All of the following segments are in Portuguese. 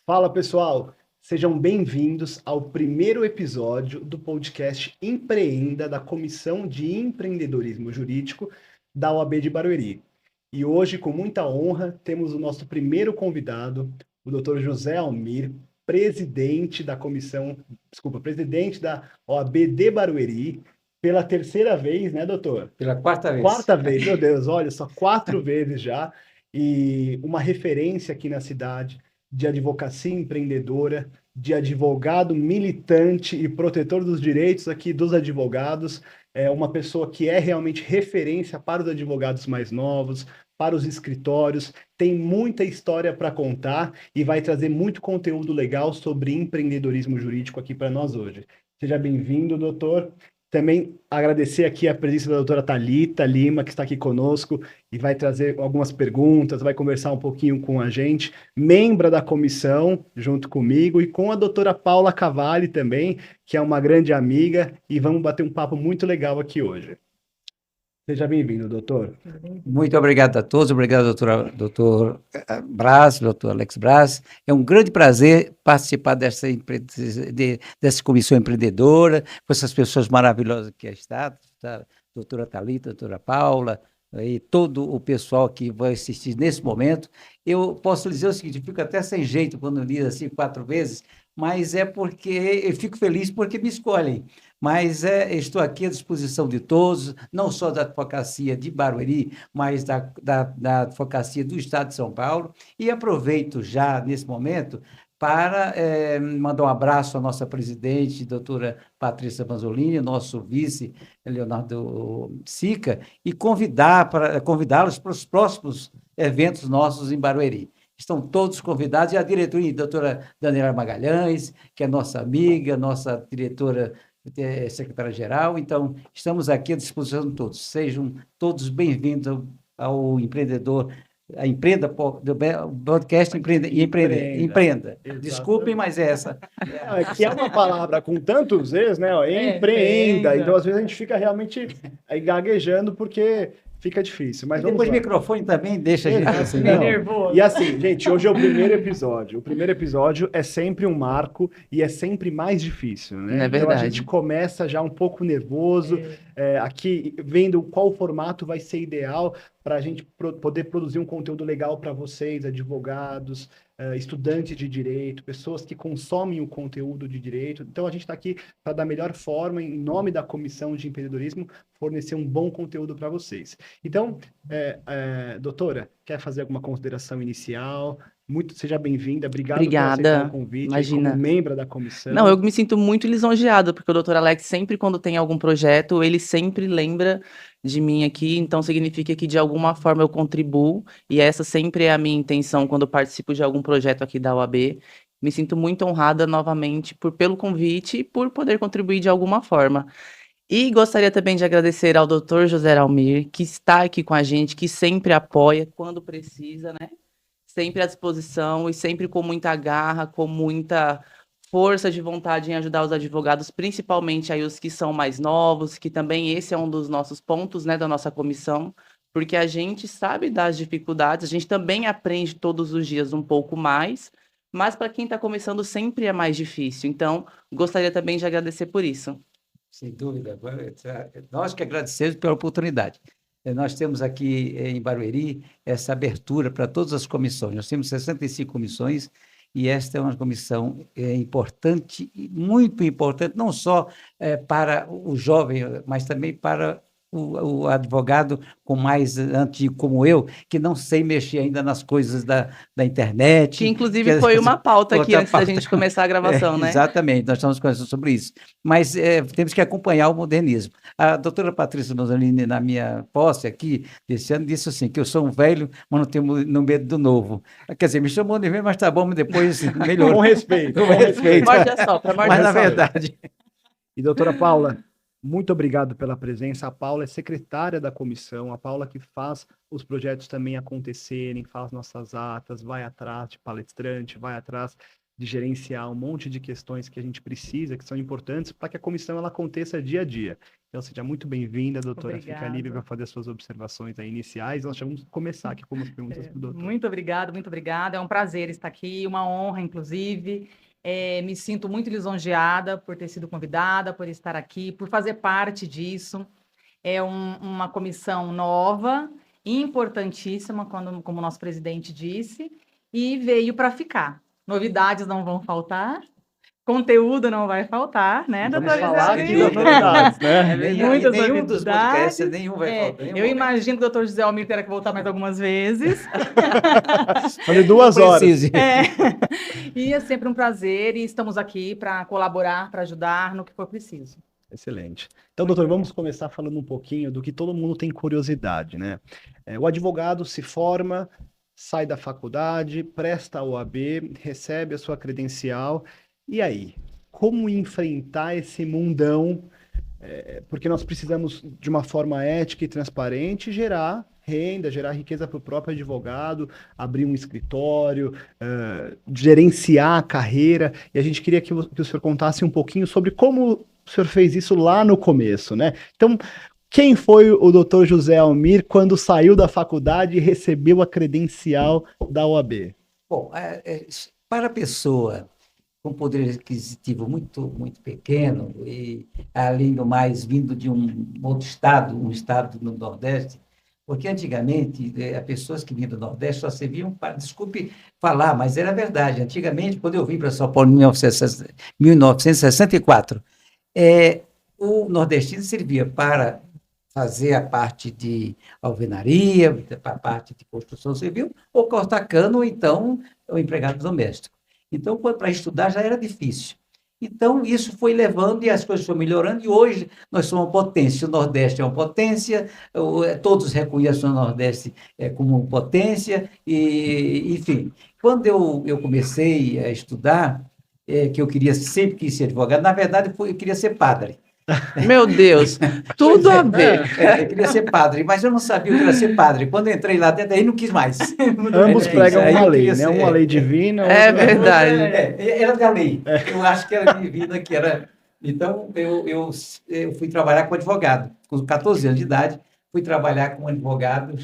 Fala pessoal, sejam bem-vindos ao primeiro episódio do podcast Empreenda da Comissão de Empreendedorismo Jurídico da OAB de Barueri. E hoje, com muita honra, temos o nosso primeiro convidado, o Dr. José Almir, presidente da OAB de Barueri, pela terceira vez, né, doutor? Pela quarta vez. Quarta vez, meu Deus, olha, só 4 vezes já, e uma referência aqui na cidade de advocacia empreendedora, de advogado militante e protetor dos direitos aqui dos advogados, é uma pessoa que é realmente referência para os advogados mais novos, para os escritórios, tem muita história para contar e vai trazer muito conteúdo legal sobre empreendedorismo jurídico aqui para nós hoje. Seja bem-vindo, doutor. Também agradecer aqui a presença da doutora Thalita Lima, que está aqui conosco e vai trazer algumas perguntas, vai conversar um pouquinho com a gente, membra da comissão, junto comigo, e com a doutora Paula Cavalli também, que é uma grande amiga, e vamos bater um papo muito legal aqui hoje. Seja bem-vindo, doutor. Muito obrigado a todos, obrigado, doutor Braz, doutor Alex Braz. É um grande prazer participar dessa comissão empreendedora, com essas pessoas maravilhosas que está, a doutora Thalita, a doutora Paula, e todo o pessoal que vai assistir nesse momento. Eu posso dizer o seguinte, eu fico até sem jeito quando lido assim 4 vezes, mas é porque eu fico feliz porque me escolhem. Mas estou aqui à disposição de todos, não só da advocacia de Barueri, mas da advocacia do Estado de São Paulo, e aproveito já nesse momento para mandar um abraço à nossa presidente, doutora Patrícia Vanzolini, nosso vice, Leonardo Sica, e convidá-los para os próximos eventos nossos em Barueri. Estão todos convidados, e a diretoria, a doutora Daniela Magalhães, que é nossa amiga, nossa diretora secretária-geral. Então, estamos aqui à disposição de todos. Sejam todos bem-vindos ao Empreendedor, a Empreenda, do podcast Empreenda. Desculpem, mas essa. Que é uma palavra com tantos vezes, né? Empreenda. Então, às vezes, a gente fica realmente aí gaguejando porque fica difícil. Mas depois o microfone também deixa a gente assim, nervoso. E assim, gente, hoje é o primeiro episódio. O primeiro episódio é sempre um marco e é sempre mais difícil, né? É verdade. Então a gente começa já um pouco nervoso, aqui vendo qual formato vai ser ideal para a gente poder produzir um conteúdo legal para vocês, advogados, estudantes de direito, pessoas que consomem o conteúdo de direito. Então a gente está aqui para, da melhor forma, em nome da Comissão de Empreendedorismo, fornecer um bom conteúdo para vocês. Então, doutora, quer fazer alguma consideração inicial? Seja bem-vinda, obrigado por aceitar o convite, imagina. Como membro da comissão. Não, eu me sinto muito lisonjeada, porque o doutor Alex sempre, quando tem algum projeto, ele sempre lembra de mim aqui, então significa que de alguma forma eu contribuo, e essa sempre é a minha intenção quando eu participo de algum projeto aqui da OAB. Me sinto muito honrada novamente pelo convite e por poder contribuir de alguma forma. E gostaria também de agradecer ao doutor José Almir, que está aqui com a gente, que sempre apoia quando precisa, né? Sempre à disposição e sempre com muita garra, com muita força de vontade em ajudar os advogados, principalmente aí os que são mais novos, que também esse é um dos nossos pontos, né, da nossa comissão, porque a gente sabe das dificuldades, a gente também aprende todos os dias um pouco mais, mas para quem está começando sempre é mais difícil. Então, gostaria também de agradecer por isso. Sem dúvida. Nós que agradecemos pela oportunidade. Nós temos aqui em Barueri essa abertura para todas as comissões. Nós temos 65 comissões e esta é uma comissão importante, muito importante, não só para o jovem, mas também para o advogado com mais antigo como eu, que não sei mexer ainda nas coisas da internet. Que inclusive foi uma pauta aqui antes da gente começar a gravação, né? Exatamente, nós estamos conversando sobre isso. Mas temos que acompanhar o modernismo. A doutora Patrícia Manzolini, na minha posse aqui, desse ano, disse assim, que eu sou um velho, mas não tenho no medo do novo. Quer dizer, me chamou de velho, mas tá bom, mas depois melhorou. Com respeito. Com respeito. Morde a sopra, morde Mas a na sopra. verdade... E doutora Paula, muito obrigado pela presença. A Paula é secretária da comissão, a Paula que faz os projetos também acontecerem, faz nossas atas, vai atrás de palestrante, vai atrás de gerenciar um monte de questões que a gente precisa, que são importantes, para que a comissão ela aconteça dia a dia. Então, seja muito bem-vinda, doutora. Fica livre para fazer as suas observações aí iniciais. Nós já vamos começar aqui com as perguntas do doutor. Muito obrigada, muito obrigada. É um prazer estar aqui, uma honra, inclusive. Me sinto muito lisonjeada por ter sido convidada, por estar aqui, por fazer parte disso. É uma comissão nova, importantíssima, como o nosso presidente disse, e veio para ficar. Novidades não vão faltar, conteúdo não vai faltar, né, doutora? Vamos falar aqui das novidades, né? Muitas nenhum dos podcasts, novidades. nenhum vai faltar. Eu imagino que o doutor José Almir terá que voltar mais algumas vezes. Falei 2 horas. E é sempre um prazer e estamos aqui para colaborar, para ajudar no que for preciso. Excelente. Então, doutor, vamos começar falando um pouquinho do que todo mundo tem curiosidade, né? O advogado se forma, sai da faculdade, presta a OAB, recebe a sua credencial, e aí? Como enfrentar esse mundão? Porque nós precisamos, de uma forma ética e transparente, gerar renda, gerar riqueza para o próprio advogado, abrir um escritório, gerenciar a carreira, e a gente queria que o senhor contasse um pouquinho sobre como o senhor fez isso lá no começo, né? Então, quem foi o doutor José Almir quando saiu da faculdade e recebeu a credencial da OAB? Bom, para a pessoa com poder aquisitivo muito, muito pequeno e, além do mais, vindo de um outro estado, um estado no Nordeste, porque antigamente as pessoas que vinham do Nordeste só serviam para, desculpe falar, mas era verdade. Antigamente, quando eu vim para São Paulo em 1964, o nordestino servia para fazer a parte de alvenaria, a parte de construção civil, ou cortar cano, ou então o empregado doméstico. Então, para estudar já era difícil. Então, isso foi levando e as coisas foram melhorando, e hoje nós somos uma potência. O Nordeste é uma potência, todos reconhecem o Nordeste como potência, e, enfim. Quando eu comecei a estudar, que eu sempre quis ser advogado, na verdade, eu queria ser padre. Meu Deus, tudo a ver. Eu queria ser padre, mas eu não sabia o que era ser padre. Quando eu entrei lá dentro, aí não quis mais. Ambos pregam uma lei, né? Uma lei divina. É verdade. Era da lei. Eu acho que era divina, que era... Então, eu fui trabalhar com advogado. Com 14 anos de idade, fui trabalhar com advogado.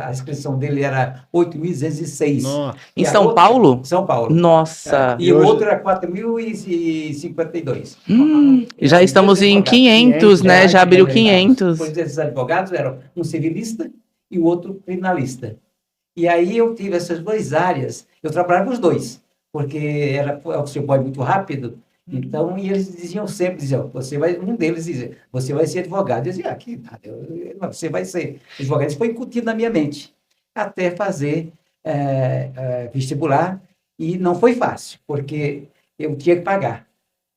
A inscrição dele era 8.206. Em São Paulo? São Paulo. Nossa. E o outro era 4.052. Já estamos em 500, né? Já abriu 500. Pois esses advogados eram um civilista e o outro criminalista. E aí eu tive essas 2 áreas. Eu trabalhava com os 2, porque o seu boy muito rápido. Então, e eles diziam, um deles dizia, você vai ser advogado. Eu dizia, aqui, você vai ser advogado. Isso foi incutido na minha mente, até fazer vestibular, e não foi fácil, porque eu tinha que pagar,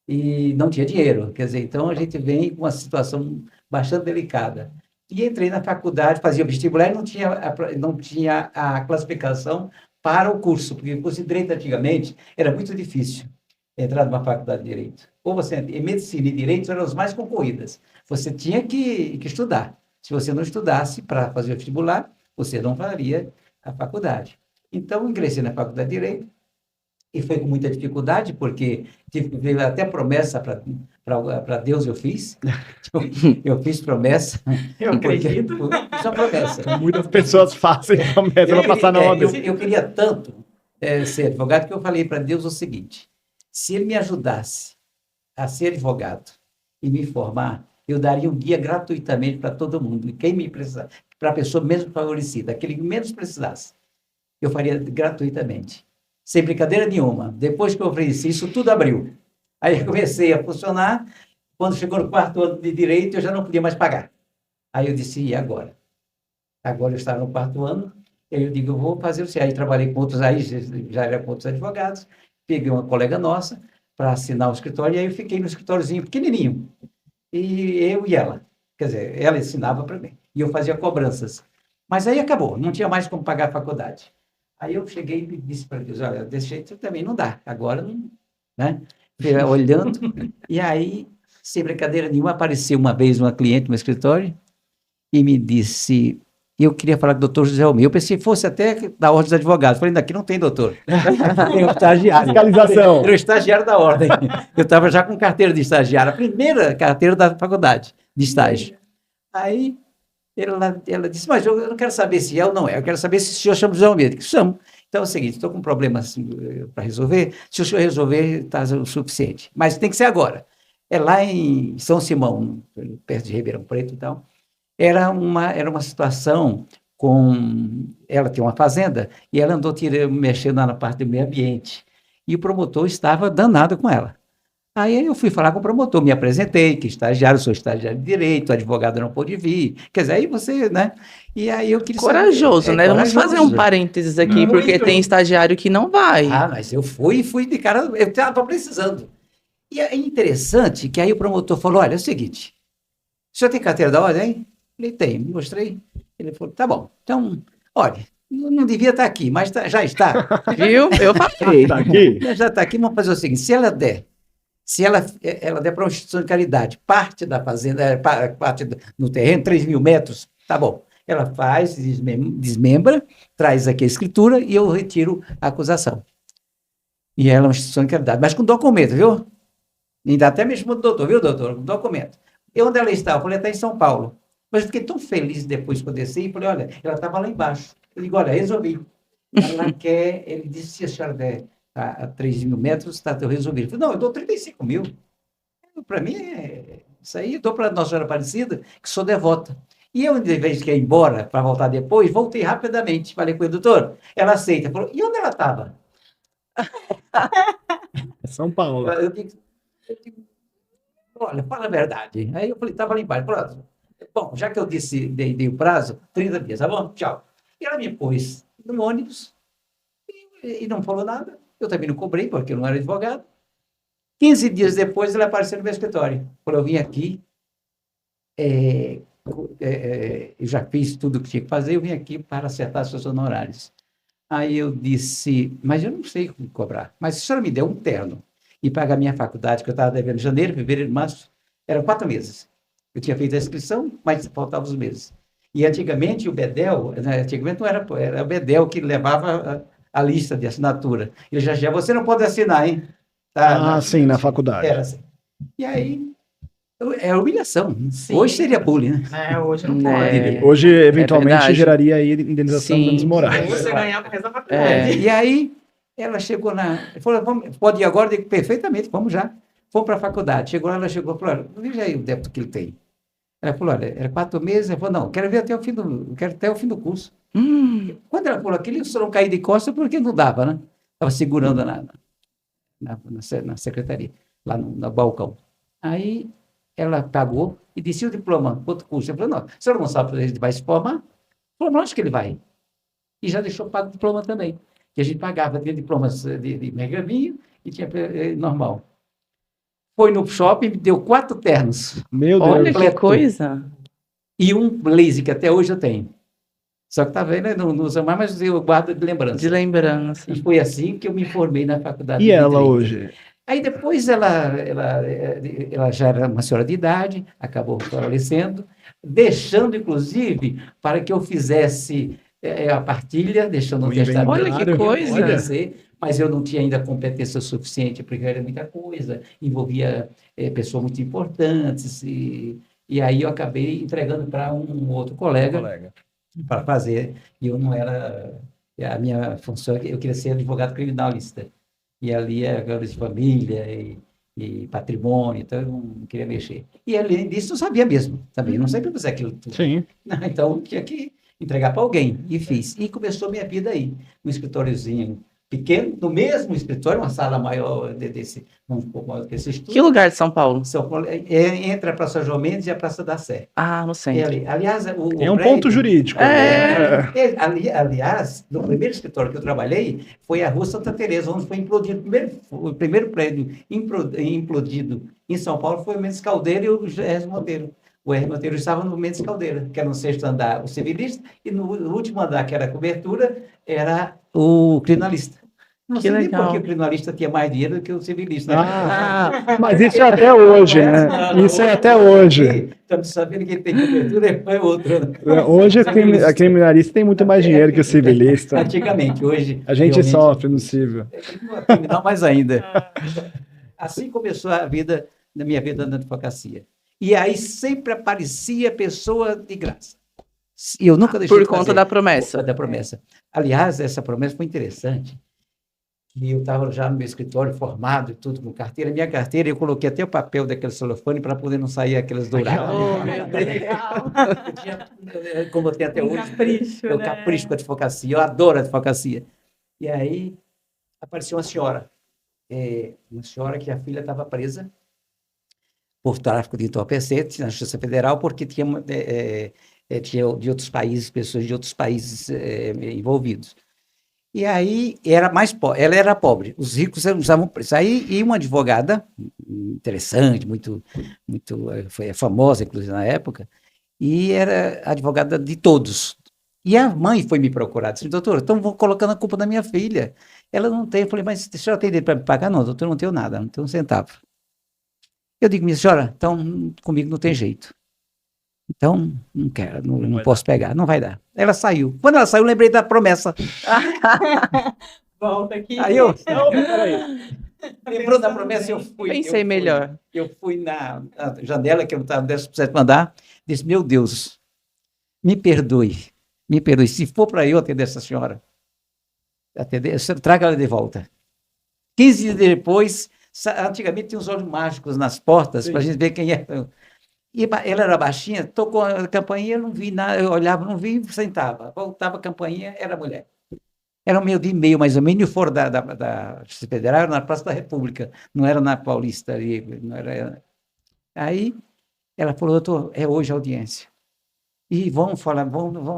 e não tinha dinheiro. Quer dizer, então a gente vem com uma situação bastante delicada. E entrei na faculdade, fazia vestibular e não tinha a classificação para o curso, porque o curso de Direito antigamente era muito difícil entrar numa faculdade de Direito. Ou você, em Medicina e Direito eram as mais concorridas. Você tinha que estudar. Se você não estudasse para fazer o vestibular, você não faria a faculdade. Então, ingressei na faculdade de Direito, e foi com muita dificuldade, porque tive até promessa para Deus, eu fiz. Eu fiz promessa. Eu acredito. Fiz uma promessa. Muitas pessoas fazem promessa para passar na OAB. Eu queria tanto ser advogado, que eu falei para Deus o seguinte: se ele me ajudasse a ser advogado e me formar, eu daria um guia gratuitamente para todo mundo. E quem me precisar, para a pessoa menos favorecida, aquele que menos precisasse, eu faria gratuitamente. Sem brincadeira nenhuma. Depois que eu ofereci isso, tudo abriu. Aí eu comecei a funcionar. Quando chegou no 4º ano de Direito, eu já não podia mais pagar. Aí eu disse, e agora? Agora eu estava no 4º ano, eu digo, eu vou fazer o CA. Aí trabalhei com outros, aí já era com outros advogados, peguei uma colega nossa para assinar o escritório, e aí eu fiquei no escritóriozinho pequenininho. E eu e ela. Quer dizer, ela ensinava para mim. E eu fazia cobranças. Mas aí acabou, não tinha mais como pagar a faculdade. Aí eu cheguei e disse para Deus, olha, desse jeito também não dá, agora não, né? Olhando, e aí, sem brincadeira nenhuma, apareceu uma vez uma cliente no meu escritório e me disse, e eu queria falar com o doutor José Almeida. Eu pensei que fosse até da Ordem dos Advogados. Falei, daqui não tem doutor. Tem um estagiário. Fiscalização. Era o estagiário da Ordem. Eu estava já com carteira de estagiário, a primeira carteira da faculdade de estágio. Aí ela disse, mas eu não quero saber se é ou não é, eu quero saber se o senhor chama José Almeida. Que chamo. Então é o seguinte, estou com um problema assim, para resolver, se o senhor resolver, está o suficiente. Mas tem que ser agora. É lá em São Simão, perto de Ribeirão Preto e tal. Era uma situação com... Ela tem uma fazenda e ela andou mexendo na parte do meio ambiente. E o promotor estava danado com ela. Aí eu fui falar com o promotor, me apresentei, que estagiário, sou estagiário de direito, advogado não pôde vir. Quer dizer, aí você, né? E aí eu queria Corajoso, saber, né? Vamos corajoso. fazer um parênteses aqui, Muito. porque tem estagiário que não vai. Ah, mas eu fui de cara, eu estava precisando. E é interessante que aí o promotor falou, olha, é o seguinte, o senhor tem carteira da ordem, hein? Ele tem, mostrei. Ele falou, tá bom, então, olha, não devia estar aqui, mas já está. Viu? Eu falei. Tá aqui? Já está aqui, vamos fazer o seguinte, se ela der para uma instituição de caridade, parte da fazenda, parte no terreno, 3 mil metros, tá bom. Ela faz, desmembra, traz aqui a escritura e eu retiro a acusação. E ela é uma instituição de caridade, mas com documento, viu? Ainda até me chamou do doutor, viu, doutor? Com documento. E onde ela está? Eu falei, está em São Paulo. Mas eu fiquei tão feliz depois que eu desci, e falei, olha, ela estava lá embaixo. Eu digo, olha, resolvi. Ela quer, ele disse, se a senhora der a 3 mil metros, tá, eu resolvi. Eu falei, não, eu dou 35 mil. Para mim, isso aí, eu dou para Nossa Senhora Aparecida, que sou devota. E eu, de vez de ir embora, para voltar depois, voltei rapidamente. Falei com o doutor, ela aceita. Falou, e onde ela estava? São Paulo. Eu digo, olha, fala a verdade. Aí eu falei, estava lá embaixo. Falei, bom, já que eu dei o prazo, 30 dias, tá bom? Tchau. E ela me pôs no ônibus e não falou nada. Eu também não cobrei, porque eu não era advogado. 15 dias depois, ela apareceu no meu escritório. Falou, eu vim aqui, eu já fiz tudo o que tinha que fazer, eu vim aqui para acertar seus honorários. Aí eu disse, mas eu não sei como cobrar. Mas se a senhora me der um terno e pagar a minha faculdade, que eu estava devendo em janeiro, fevereiro, março, eram 4 meses. Eu tinha feito a inscrição, mas faltavam os meses. E antigamente o Bedel, né, antigamente não era o Bedel que levava a lista de assinatura. Ele já você não pode assinar, hein? Tá, sim, na faculdade. Era assim. E aí, é humilhação. Sim. Hoje seria bullying, né? Hoje não É. pode. Hoje, eventualmente, verdade. geraria aí indenização de Sim. danos morais. Você ganhar para da faculdade. E aí, ela chegou falou, pode ir agora? Eu digo, perfeitamente, vamos já. Fomos para a faculdade. Ela chegou e falou, olha, veja aí o débito que ele tem. Ela falou, olha, era 4 meses. Ela falou, não, quero ver até o fim do curso. Quando ela falou aquilo, eu só não caí de costas porque não dava, né? Estava segurando na secretaria, lá no balcão. Aí ela pagou e disse, o diploma, quanto custa? Eu falei, não, a senhora não sabe se ele vai se formar? Ela falou, não, acho que ele vai. E já deixou pago o diploma também. Que a gente pagava, tinha diplomas de megavinho e tinha normal. Foi no shopping, me deu 4 ternos. Meu Deus. Olha que coisa. E um blazer, que até hoje eu tenho. Só que tá vendo, não usa mais, mas eu guardo de lembrança. De lembrança. E foi assim que eu me formei na faculdade. E ela Direito. hoje? Aí depois ela já era uma senhora de idade, acabou falecendo, deixando, inclusive, para que eu fizesse a partilha, deixando um testamento. Olha que coisa. Mas eu não tinha ainda competência suficiente, porque era muita coisa, envolvia pessoas muito importantes, e aí eu acabei entregando para um outro colega para fazer, e eu não era, a minha função, eu queria ser advogado criminalista, e ali é agora de família e patrimônio, então eu não queria mexer. E além disso, eu sabia mesmo, também, não sei para fazer aquilo tudo. Sim. Então, eu tinha que entregar para alguém, e fiz. E começou a minha vida aí, um escritóriozinho pequeno, no mesmo escritório, uma sala maior um pouco maior que esse estúdio. Que lugar de São Paulo? São Paulo, entre a Praça João Mendes e a Praça da Sé. Ah, no centro. Aliás, É um ponto jurídico. Aliás, no primeiro escritório que eu trabalhei foi a Rua Santa Teresa, onde foi implodido o primeiro prédio implodido em São Paulo foi o Mendes Caldeira e o R. Monteiro. O R. Monteiro estava no Mendes Caldeira, que era no 6º andar o civilista, e no último andar, que era a cobertura, era o criminalista. Não Que sei nem legal. porque o criminalista tinha mais dinheiro do que o civilista. Mas isso é até hoje, né? Isso é até hoje. Estamos sabendo que tem cobertura é outro. Né? Hoje a criminalista tem muito mais dinheiro que o civilista. Antigamente, hoje. A gente realmente, sofre no civil. No criminal mais ainda. Assim começou a vida, na minha vida na advocacia. E aí sempre aparecia pessoa de graça. E eu nunca deixei Por de conta fazer. da promessa. Por conta da promessa. Aliás, essa promessa foi interessante. E eu estava já no meu escritório formado e tudo com carteira. Minha carteira, eu coloquei até o papel daquele celofane para poder não sair aquelas douradas. Oh, meu Deus. Como eu tenho até hoje. Capricho, Eu né? capricho com a advocacia, eu adoro a advocacia. E aí apareceu uma senhora que a filha estava presa por tráfico de entorpecentes na Justiça Federal, porque tinha de outros países, pessoas de outros países envolvidos. E aí ela era pobre, os ricos usavam preço. Aí e uma advogada interessante, muito foi famosa inclusive na época, e era advogada de todos. E a mãe foi me procurar, disse: doutor, estão colocando a culpa na minha filha. Ela não tem. Eu falei: mas a senhora tem dinheiro para me pagar? Não, doutor, não tenho nada, não tenho um centavo. Eu digo: minha senhora, então comigo não tem jeito. Então, não quero, não posso pegar, não vai dar. Ela saiu. Quando ela saiu, eu lembrei da promessa. Volta aqui. Aí eu, Peraí. lembrou da promessa, eu fui. Pensei melhor. Eu fui na janela, que eu estava no 17º andar, disse: meu Deus, me perdoe, se for para eu atender essa senhora, traga ela de volta. 15 dias depois, antigamente tinha uns olhos mágicos nas portas, para a gente ver quem era. E ela era baixinha, tocou a campainha, eu não vi nada, eu olhava, não vi, sentava. Voltava a campainha, era mulher. Era um meio-dia e meio, mais ou menos, e fora da Justiça Federal, era na Praça da República, não era na Paulista ali, não era. Aí ela falou: doutor, é hoje a audiência. E vamos falar,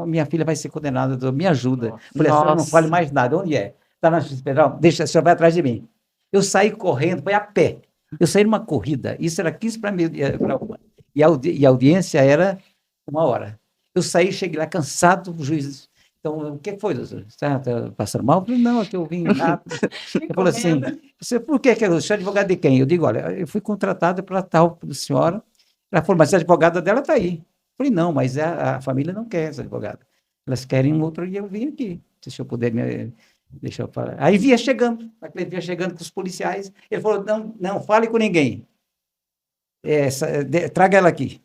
minha filha vai ser condenada, doutor, me ajuda. Nossa. Falei: a senhora não Nossa. fale mais nada, onde é? Está na Justiça Federal? Deixa, a senhora vai atrás de mim. Eu saí correndo, foi a pé. Eu saí numa corrida, isso era 15 para uma. E a audiência era 1 hora. Eu saí, cheguei lá cansado, o juiz. Então, o que foi, doutor? Está passando mal? Eu falei: não, é que eu vim rápido. Eu falei assim: por que eu sou advogado de quem? Eu digo: olha, eu fui contratado pela tal senhora. Ela falou: mas a advogada dela está aí. Eu falei: não, mas a família não quer essa advogada. Elas querem um outro, e eu vim aqui. Se eu puder deixa eu falar. Aí vinha chegando com os policiais. Ele falou: não fale com ninguém. Traga ela aqui.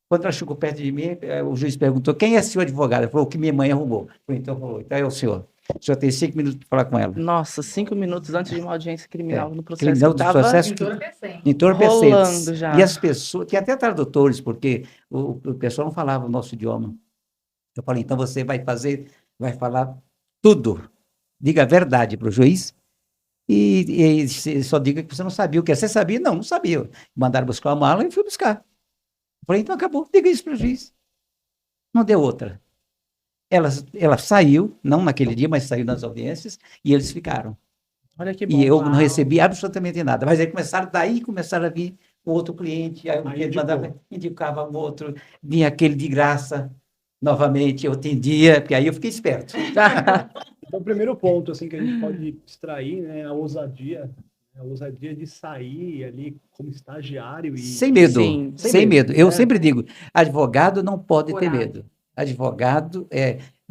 Quando ela chegou perto de mim, o juiz perguntou: quem é seu advogado? Ele falou: o que minha mãe arrumou. Eu falei: então é o senhor. O senhor tem 5 minutos para falar com ela. Nossa, 5 minutos antes de uma audiência criminal no processo. Criminal do processo entorpecentes. Rolando já. E as pessoas, tinha até tradutores, porque o pessoal não falava o nosso idioma. Eu falei: então você vai falar tudo. Diga a verdade para o juiz e só diga que você não sabia o que é. Você sabia? Não sabia. Mandaram buscar uma mala e fui buscar. Eu falei: então acabou, diga isso para o juiz. Não deu outra. Ela saiu, não naquele dia, mas saiu nas audiências, e eles ficaram. Olha que bom. E eu não recebi absolutamente nada. Mas aí começaram a vir o outro cliente, aí indicava um outro, vinha aquele de graça, novamente, eu atendia, porque aí eu fiquei esperto. Então, o primeiro ponto assim, que a gente pode extrair, né, a ousadia de sair ali como estagiário. Sem medo, Sim, sem medo. Eu né? sempre digo: advogado não pode ter Coragem. medo. Advogado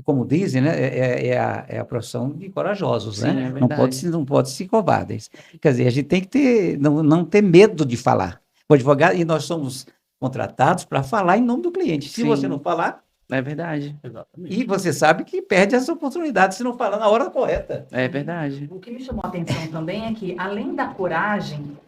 como dizem, né, é a profissão de corajosos, Sim, né? é verdade. Não pode ser covardes. Quer dizer, a gente tem que não ter medo de falar. O advogado, e nós somos contratados para falar em nome do cliente. Se Sim. você não falar, É verdade. Exatamente. e você sabe que perde as oportunidades se não falar na hora correta. É verdade. O que me chamou a atenção também é que, além da coragem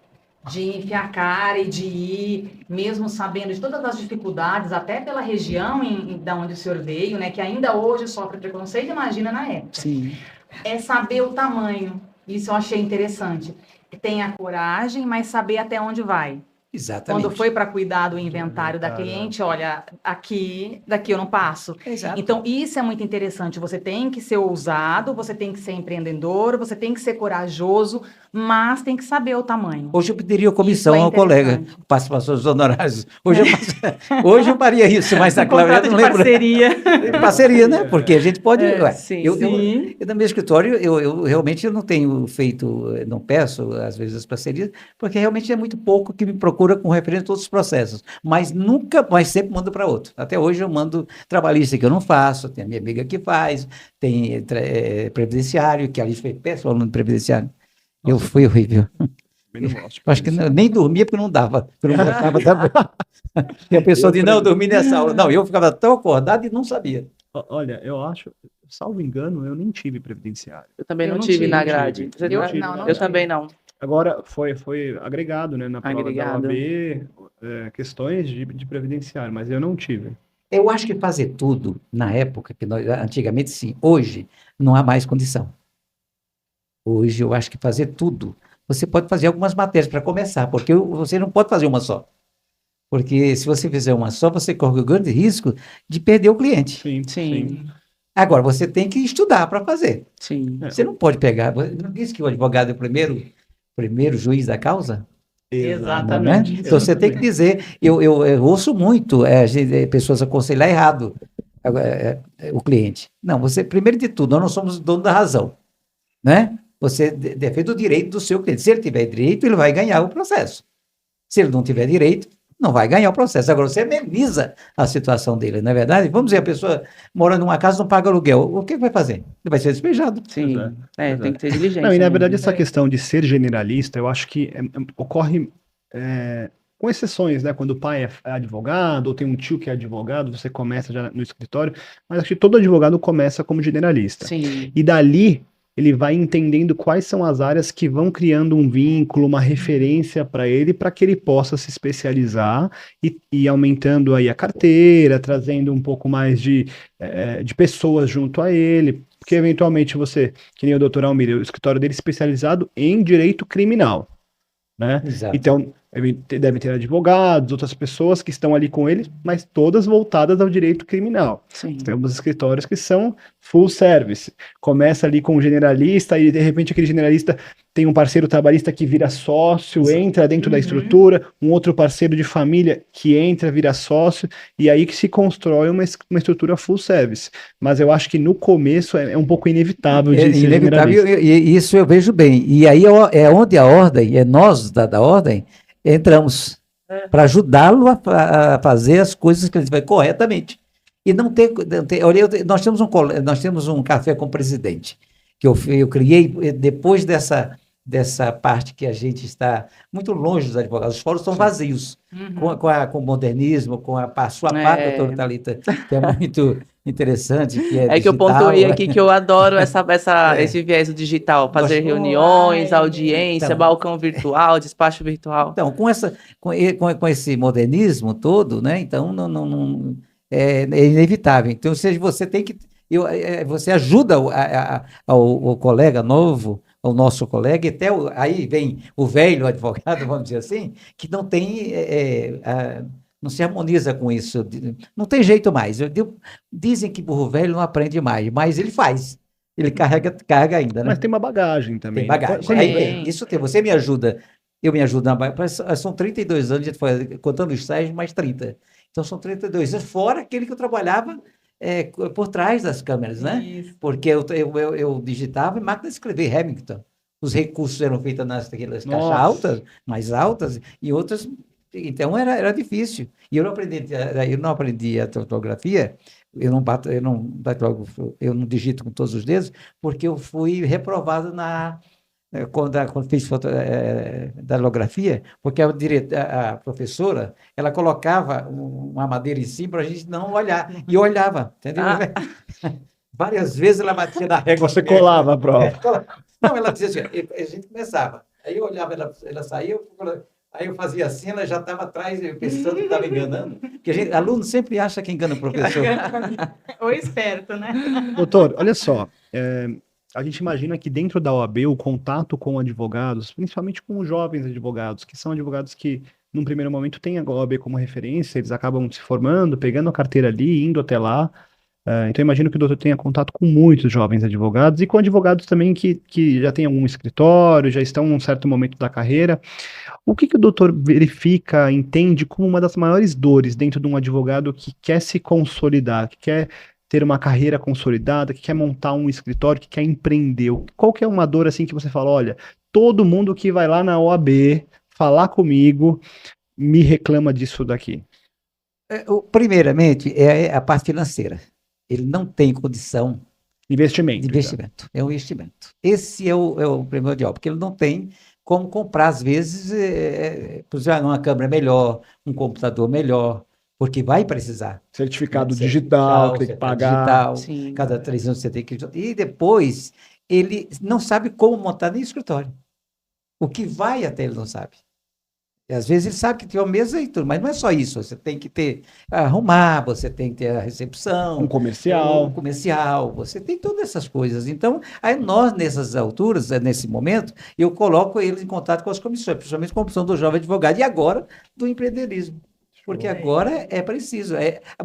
de enfiar a cara e de ir, mesmo sabendo de todas as dificuldades, até pela região da onde o senhor veio, né, que ainda hoje sofre preconceito, imagina na época, Sim. é saber o tamanho. Isso eu achei interessante. Tem a coragem, mas saber até onde vai. Exatamente. Quando foi para cuidar do inventário da cliente, olha, daqui eu não passo. Exato. Então, isso é muito interessante. Você tem que ser ousado, você tem que ser empreendedor, você tem que ser corajoso, mas tem que saber o tamanho. Hoje eu pediria comissão Isso é ao colega, interessante. participação dos honorários. Hoje eu faria isso, mas na Cláudia Contrato eu não de lembro. parceria. Parceria, né? Porque a gente pode. Ué, sim, eu, sim. no meu escritório, eu realmente não tenho feito, não peço, às vezes, as parcerias, porque realmente é muito pouco que me procura com referência a todos os processos. Mas sempre mando para outro. Até hoje eu mando trabalhista que eu não faço, tem a minha amiga que faz, tem previdenciário, que ali foi péssimo aluno de previdenciário. Eu fui horrível. Também não gosto de Acho que previdenciário. nem dormia porque não dava. Eu não gostava também. E a pessoa dizia, não, eu dormi nessa aula. Não, eu ficava tão acordado e não sabia. Olha, eu acho, salvo engano, eu nem tive previdenciário. Eu também Eu não não tive tive, na não grade. tive. Você Eu tá- tive, não, não Eu tive. também não. Agora, foi agregado, né, na prova da Agregado. OAB, questões de previdenciário, mas eu não tive. Eu acho que fazer tudo, na época, antigamente sim, hoje não há mais condição. Hoje eu acho que fazer tudo. Você pode fazer algumas matérias para começar, porque você não pode fazer uma só. Porque se você fizer uma só, você corre o grande risco de perder o cliente. Sim, Sim, Agora, você tem que estudar para fazer. sim. É. Você não pode pegar. Não disse que o advogado é o primeiro juiz da causa? Exatamente. Né? Então você tem que dizer. Eu ouço muito pessoas aconselhar errado o cliente. Não, você, primeiro de tudo, nós não somos dono da razão. Né? Você defende o direito do seu cliente. Se ele tiver direito, ele vai ganhar o processo. Se ele não tiver direito, não vai ganhar o processo. Agora, você ameniza a situação dele, não é verdade? Vamos dizer, a pessoa mora numa casa, não paga aluguel. O que vai fazer? Ele vai ser despejado. Sim. Exato, Tem exato. que ter diligência. Não, e na verdade mesmo. essa questão de ser generalista, eu acho que ocorre com exceções, né? Quando o pai é advogado, ou tem um tio que é advogado, você começa já no escritório, mas acho que todo advogado começa como generalista. Sim. E dali ele vai entendendo quais são as áreas que vão criando um vínculo, uma referência para ele que ele possa se especializar e aumentando aí a carteira, trazendo um pouco mais de pessoas junto a ele, porque eventualmente você, que nem o doutor Almir, o escritório dele é especializado em direito criminal, né? Exato. Então, deve ter advogados, outras pessoas que estão ali com ele, mas todas voltadas ao direito criminal. Sim. Temos escritórios que são full service. Começa ali com um generalista e de repente aquele generalista tem um parceiro trabalhista que vira sócio, entra dentro da estrutura, um outro parceiro de família que entra, vira sócio, e aí que se constrói uma estrutura full service. Mas eu acho que no começo é um pouco inevitável de ser inevitável, generalista. e isso eu vejo bem. E aí é onde a ordem, nós da ordem, entramos para ajudá-lo a fazer as coisas que ele vai corretamente. E não ter olha, nós temos um café com o presidente, que eu criei depois dessa parte que a gente está muito longe dos advogados. Os fóruns estão vazios, com o modernismo, com a sua parte, doutor Thalita, que é muito interessante. Que é que eu digital, pontuei aqui que eu adoro esse viés do digital, fazer reuniões, audiência, Então, balcão virtual, despacho virtual. Então, com esse modernismo todo, né? Então, é inevitável. Então, ou seja, você tem que. Você ajuda o colega novo, o nosso colega, e até aí vem o velho advogado, vamos dizer assim, que não tem. Não se harmoniza com isso. Não tem jeito mais. Dizem que burro velho não aprende mais, mas ele faz. Ele carrega ainda, né? Mas tem uma bagagem também. Tem bagagem. Né? Aí tem. Isso tem. Você me ajuda. Eu me ajudo na bagagem. São 32 anos, contando os estágios, mais 30. Então, são 32 anos, fora aquele que eu trabalhava por trás das câmeras, né? Isso. Porque eu digitava em máquina de escrever Remington. Os recursos eram feitos naquelas caixas altas, mais altas, e outras. Então, era difícil. E eu não aprendi a ortografia, eu não digito com todos os dedos, porque eu fui reprovado quando fiz datilografia, porque a professora, ela colocava uma madeira em cima para a gente não olhar, e eu olhava, entendeu? Várias vezes ela batia na régua. Você colava a prova. Não, ela dizia assim, a gente começava, aí eu olhava, ela saía, aí eu fazia assim, ela já estava atrás, eu pensando que estava enganando, porque aluno sempre acha que engana o professor. Ou esperto, né? Doutor, olha só, a gente imagina que dentro da OAB o contato com advogados, principalmente com os jovens advogados, que são advogados que num primeiro momento, têm a OAB como referência, eles acabam se formando, pegando a carteira ali, indo até lá. Então, imagino que o doutor tenha contato com muitos jovens advogados e com advogados também que já têm algum escritório, já estão num certo momento da carreira. O que o doutor verifica, entende como uma das maiores dores dentro de um advogado que quer se consolidar, que quer ter uma carreira consolidada, que quer montar um escritório, que quer empreender? Qual que é uma dor assim que você fala, olha, todo mundo que vai lá na OAB falar comigo me reclama disso daqui? Primeiramente, é a parte financeira. Ele não tem condição Investimento. de investimento. É um investimento. Esse é o primordial, porque ele não tem como comprar, às vezes, por exemplo, uma câmera melhor, um computador melhor, porque vai precisar. Certificado Né? digital, que tem que pagar. Digital, cada 3 anos você tem que... E depois, ele não sabe como montar nem escritório. O que vai até ele não sabe. E às vezes ele sabe que tem uma mesa e tudo, mas não é só isso. Você tem que arrumar, você tem que ter a recepção. Um comercial. Um comercial, você tem todas essas coisas. Então, aí nós, nessas alturas, nesse momento, eu coloco eles em contato com as comissões, principalmente com a comissão do jovem advogado e agora do empreendedorismo. Porque agora é preciso.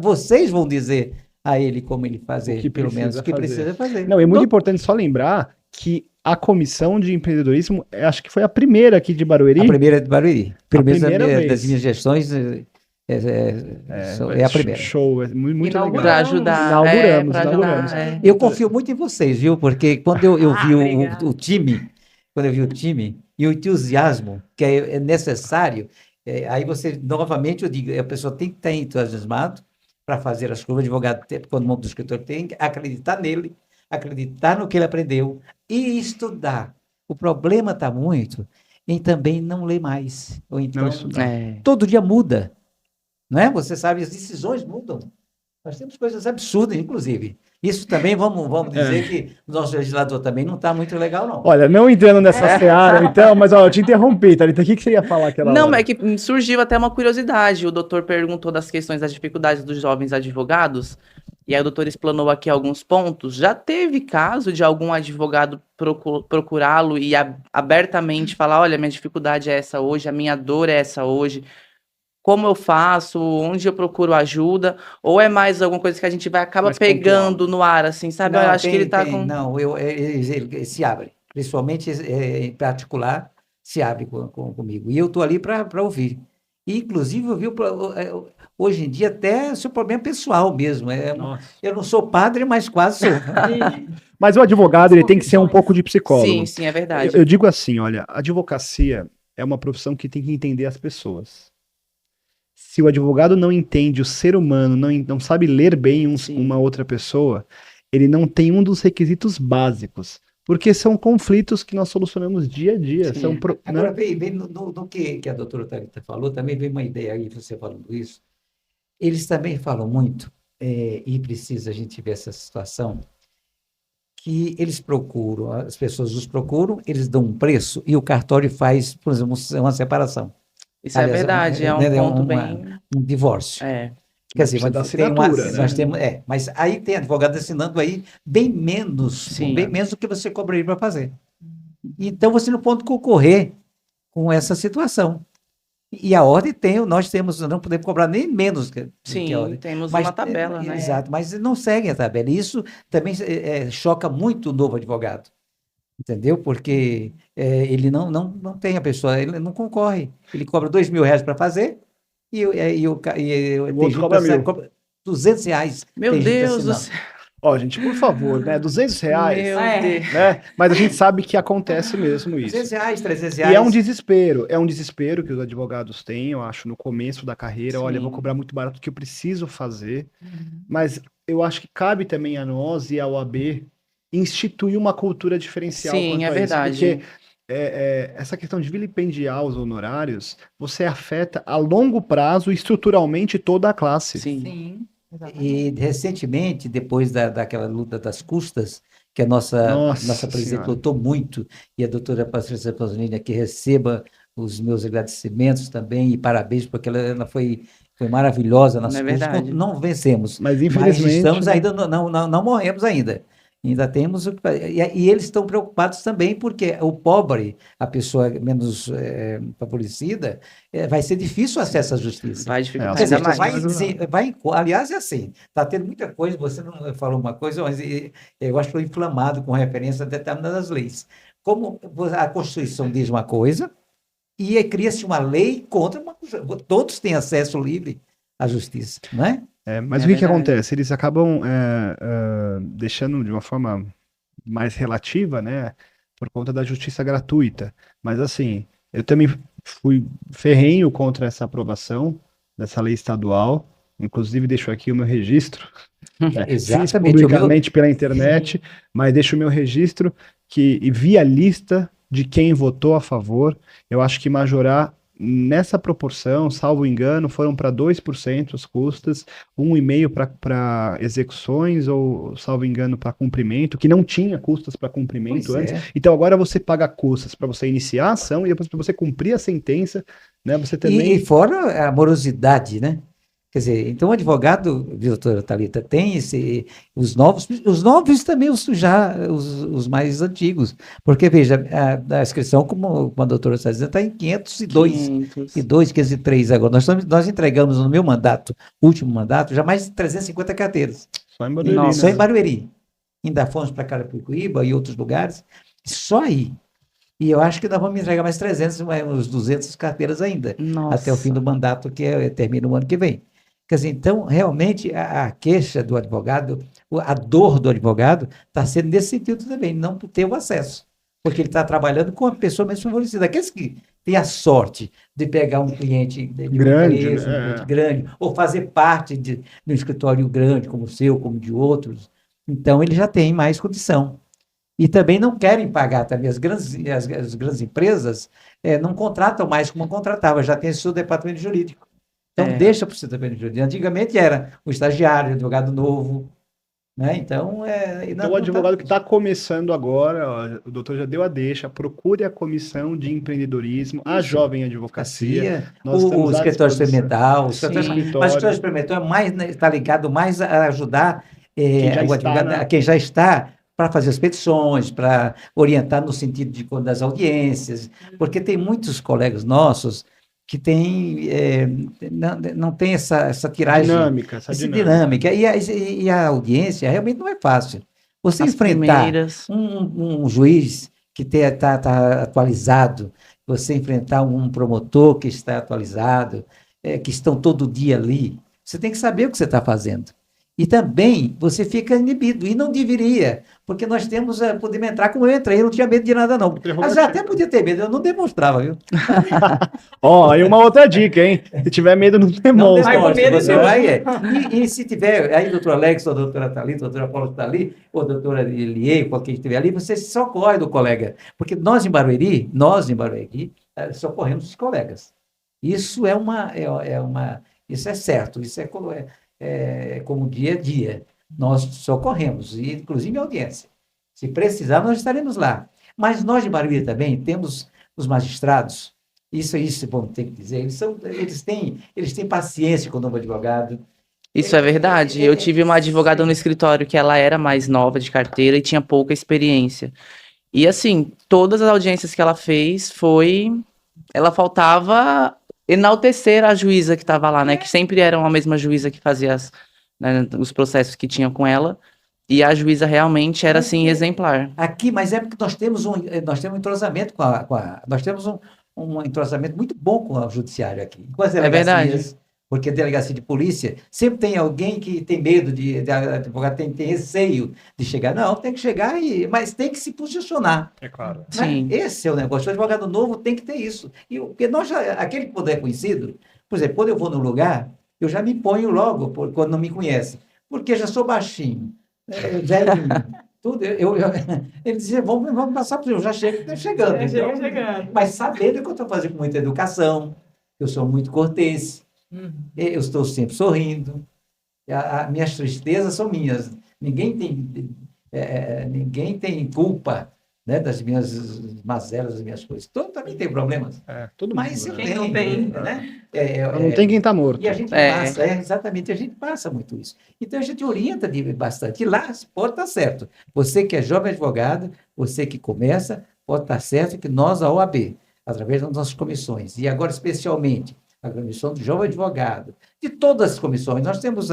Vocês vão dizer a ele como ele fazer, pelo menos, o que precisa fazer. Não, é muito importante só lembrar que a comissão de empreendedorismo, acho que foi a primeira aqui de Barueri. A primeira de Barueri. Primeira vez. Das minhas gestões é a primeira. Show, é muito legal. Para ajudar. Inauguramos. Eu confio muito em vocês, viu? Porque quando eu vi o time, quando eu vi o time e o entusiasmo que é necessário, aí você, novamente, eu digo, a pessoa tem que estar entusiasmado para fazer as coisas, o advogado, quando monta o escritório, tem que acreditar nele, acreditar no que ele aprendeu e estudar. O problema está muito em também não ler mais. Ou então, todo dia muda. Não é? Você sabe, as decisões mudam. Nós temos coisas absurdas, inclusive. Isso também, vamos dizer que o nosso legislador também não está muito legal, não. Olha, não entrando nessa seara, então, mas eu te interrompi, Thalita. O que você ia falar aquela hora? Não, é que surgiu até uma curiosidade. O doutor perguntou das questões das dificuldades dos jovens advogados, e aí o doutor explanou aqui alguns pontos. Já teve caso de algum advogado procurá-lo e abertamente falar, olha, minha dificuldade é essa hoje, a minha dor é essa hoje, como eu faço, onde eu procuro ajuda, ou é mais alguma coisa que a gente acaba pegando no ar, assim, sabe? Não, eu acho que ele está com... Não, ele se abre, principalmente em particular, se abre comigo, e eu estou ali para ouvir. E, inclusive, eu vi, hoje em dia, até o seu problema pessoal mesmo. Eu não sou padre, mas quase sou. Mas o advogado, ele tem que ser um pouco de psicólogo. Sim, é verdade. Eu digo assim, olha, a advocacia é uma profissão que tem que entender as pessoas. Se o advogado não entende o ser humano, não sabe ler bem uma outra pessoa, ele não tem um dos requisitos básicos. Porque são conflitos que nós solucionamos dia a dia. Agora, vem no que a doutora Thalita falou, também vem uma ideia aí, você falando isso. Eles também falam muito, e precisa a gente ver essa situação, que eles procuram, as pessoas os procuram, eles dão um preço e o cartório faz, por exemplo, uma separação. Isso é verdade, é um ponto bem... Um divórcio. Quer dizer, nós temos, mas aí tem advogado assinando aí bem menos do que você cobraria para fazer. Então, você não pode concorrer com essa situação. E a ordem nós não podemos cobrar nem menos que a ordem. Temos uma tabela, né? Exato, mas não seguem a tabela. Isso também choca muito o novo advogado. Entendeu? Porque ele não tem a pessoa, ele não concorre. Ele cobra R$2.000 para fazer e o outro cobra R$200. Meu Deus do céu. Ó, gente, por favor, né? R$200, né? Mas a gente sabe que acontece mesmo isso. R$200, R$300. E é um desespero que os advogados têm, eu acho, no começo da carreira. Olha, eu vou cobrar muito barato que eu preciso fazer. Mas eu acho que cabe também a nós e à OAB instituir uma cultura diferencial. Sim, é verdade. Porque essa questão de vilipendiar os honorários, você afeta a longo prazo estruturalmente toda a classe. Sim. E recentemente, depois daquela luta das custas, que a nossa presidente lutou muito, e a doutora Patrícia Pasolini aqui receba os meus agradecimentos também, e parabéns, porque ela foi maravilhosa nas custas. Não vencemos, mas infelizmente estamos ainda, não morremos ainda. Ainda temos e eles estão preocupados também porque o pobre, a pessoa menos favorecida, vai ser difícil o acesso à justiça. Vai dificultar Quer dizer, ainda mais. aliás, é assim, está tendo muita coisa, você não falou uma coisa, mas eu acho que estou inflamado com referência a determinadas leis. Como a Constituição diz uma coisa, e cria-se uma lei contra todos têm acesso livre à justiça, não é? Mas É o que verdade. acontece? Eles acabam deixando de uma forma mais relativa, né, por conta da justiça gratuita. Mas assim, eu também fui ferrenho contra essa aprovação dessa lei estadual. Inclusive, deixo aqui o meu registro. Fiz Exatamente. publicamente pela internet, mas deixo o meu registro e vi a lista de quem votou a favor. Eu acho que majorar nessa proporção, salvo engano, foram para 2% as custas, 1,5% para execuções, ou, salvo engano, para cumprimento, que não tinha custas para cumprimento Pois antes. é. Então agora você paga custas para você iniciar a ação e depois para você cumprir a sentença, né? Você também. E fora a morosidade, né? Quer dizer, então o advogado, doutora Thalita, tem os novos também os mais antigos. Porque, veja, a inscrição, como a doutora está dizendo, está em 502, 503 agora. Nós entregamos no meu mandato, último mandato, já mais de 350 carteiras. Só em Barueri, Nossa. Só né? em Barueri. Ainda fomos para Carapicuíba e outros lugares, só aí. E eu acho que nós vamos entregar mais 300, uns 200 carteiras ainda, até o fim do mandato, que termina o ano que vem. Quer dizer, então, realmente, a queixa do advogado, a dor do advogado, está sendo nesse sentido também, não ter o acesso. Porque ele está trabalhando com a pessoa menos favorecida. Aqueles que têm a sorte de pegar um cliente de Grande, uma empresa, né? um cliente grande, ou fazer parte de um escritório grande, como o seu, como de outros, então ele já tem mais condição. E também não querem pagar também. As grandes empresas não contratam mais como contratavam, já tem seu departamento jurídico. Então, deixa para o seu departamento jurídico. Antigamente era o estagiário, o advogado novo, né? Então, Então, o advogado que está começando agora, ó, o doutor já deu a deixa, procure a comissão de empreendedorismo, a Jovem Advocacia. Nós o estamos à escritório disposição. experimental, Sim. mas o escritório experimental está ligado mais a ajudar o advogado, a quem já está, para fazer as petições, para orientar no sentido das audiências, porque tem muitos colegas nossos que não tem essa tiragem, essa dinâmica. E a audiência realmente não é fácil. Você enfrentar um juiz que está atualizado, você enfrentar um promotor que está atualizado, que estão todo dia ali, você tem que saber o que você está fazendo. E também você fica inibido, e não deveria, porque nós podemos entrar como eu entrei, eu não tinha medo de nada não. Mas eu até podia ter medo, eu não demonstrava, viu? Ó, aí uma outra dica, hein? Se tiver medo, não demonstra. Não demonstra, você vai. E se tiver, aí doutor Alex, ou doutora Thalita, ou doutora Paula está ali, ou doutora Elie, qualquer que estiver ali, você socorre do colega. Porque nós em Barueri, socorremos os colegas. Isso isso é certo, isso é como dia a dia. Nós socorremos, e inclusive a audiência. Se precisar, nós estaremos lá. Mas nós de Barueri também temos os magistrados, isso bom, tem que dizer, eles têm paciência com o novo advogado. Isso é verdade. Eu tive uma advogada no escritório que ela era mais nova de carteira e tinha pouca experiência. E assim, todas as audiências que ela fez ela faltava enaltecer a juíza que estava lá, né? Que sempre era a mesma juíza que fazia os processos que tinham com ela. E a juíza realmente era, assim, exemplar. Aqui, mas é porque nós temos um entrosamento nós temos um entrosamento muito bom com o judiciário aqui. Com as delegacias, verdade. Porque a delegacia de polícia sempre tem alguém que tem medo advogado tem receio de chegar. Não, tem que chegar, mas tem que se posicionar. É claro. Sim. Esse é o negócio. O advogado novo tem que ter isso. Porque aquele que puder conhecido, por exemplo, quando eu vou no lugar, eu já me ponho logo, quando não me conhece. Porque já sou baixinho, velhinho, tudo. Ele dizia, vamos passar por eu já chego chegando. Chegando. Mas sabendo que eu estou fazendo com muita educação, eu sou muito cortês, eu estou sempre sorrindo, minhas tristezas são minhas. Ninguém tem culpa né, das minhas mazelas, das minhas coisas. Todo também tem problemas. Todo Mas mundo, eu né? Quem não tenho, tem? né? Não tem quem tá morto. E a gente É. passa, exatamente, a gente passa muito isso. Então a gente orienta bastante. E lá pode estar certo. Você que é jovem advogado, você que começa, pode estar certo que nós, a OAB, através das nossas comissões, e agora especialmente a comissão do jovem advogado, de todas as comissões, nós temos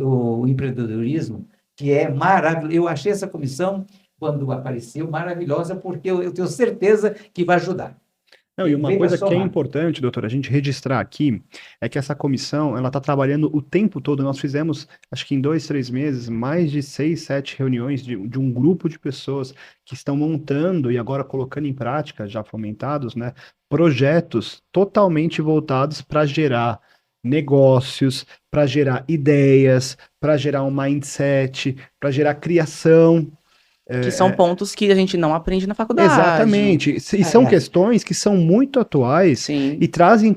o empreendedorismo, que é maravilhoso. Eu achei essa comissão, quando apareceu, maravilhosa, porque eu tenho certeza que vai ajudar. Não, e uma Vem pra coisa que é somar. importante, doutor, a gente registrar aqui, é que essa comissão, ela está trabalhando o tempo todo. Nós fizemos, acho que em 2, 3 meses, mais de 6, 7 reuniões de um grupo de pessoas que estão montando e agora colocando em prática, já fomentados, né, projetos totalmente voltados para gerar negócios, para gerar ideias, para gerar um mindset, para gerar criação. Que são pontos que a gente não aprende na faculdade. Exatamente. E são É. questões que são muito atuais Sim. e trazem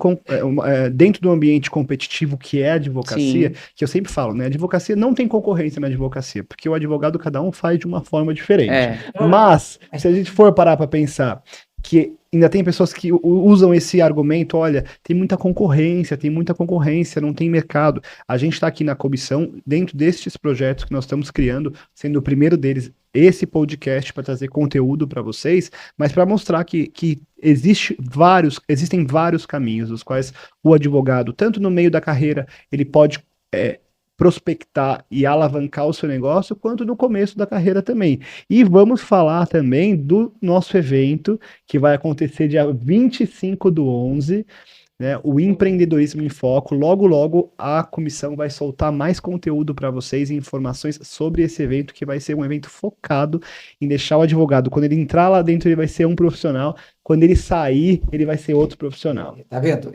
dentro do ambiente competitivo que é a advocacia, Sim. que eu sempre falo, né? A advocacia não tem concorrência na advocacia, porque o advogado cada um faz de uma forma diferente. Mas, se a gente for parar para pensar que ainda tem pessoas que usam esse argumento, olha, tem muita concorrência, não tem mercado. A gente está aqui na comissão, dentro destes projetos que nós estamos criando, sendo o primeiro deles esse podcast para trazer conteúdo para vocês, mas para mostrar que existem vários caminhos, dos quais o advogado, tanto no meio da carreira, ele pode prospectar e alavancar o seu negócio, quanto no começo da carreira também. E vamos falar também do nosso evento, que vai acontecer dia 25/11, né, o Empreendedorismo em Foco. Logo, logo, a comissão vai soltar mais conteúdo para vocês e informações sobre esse evento, que vai ser um evento focado em deixar o advogado, quando ele entrar lá dentro, ele vai ser um profissional, quando ele sair, ele vai ser outro profissional. Tá vendo?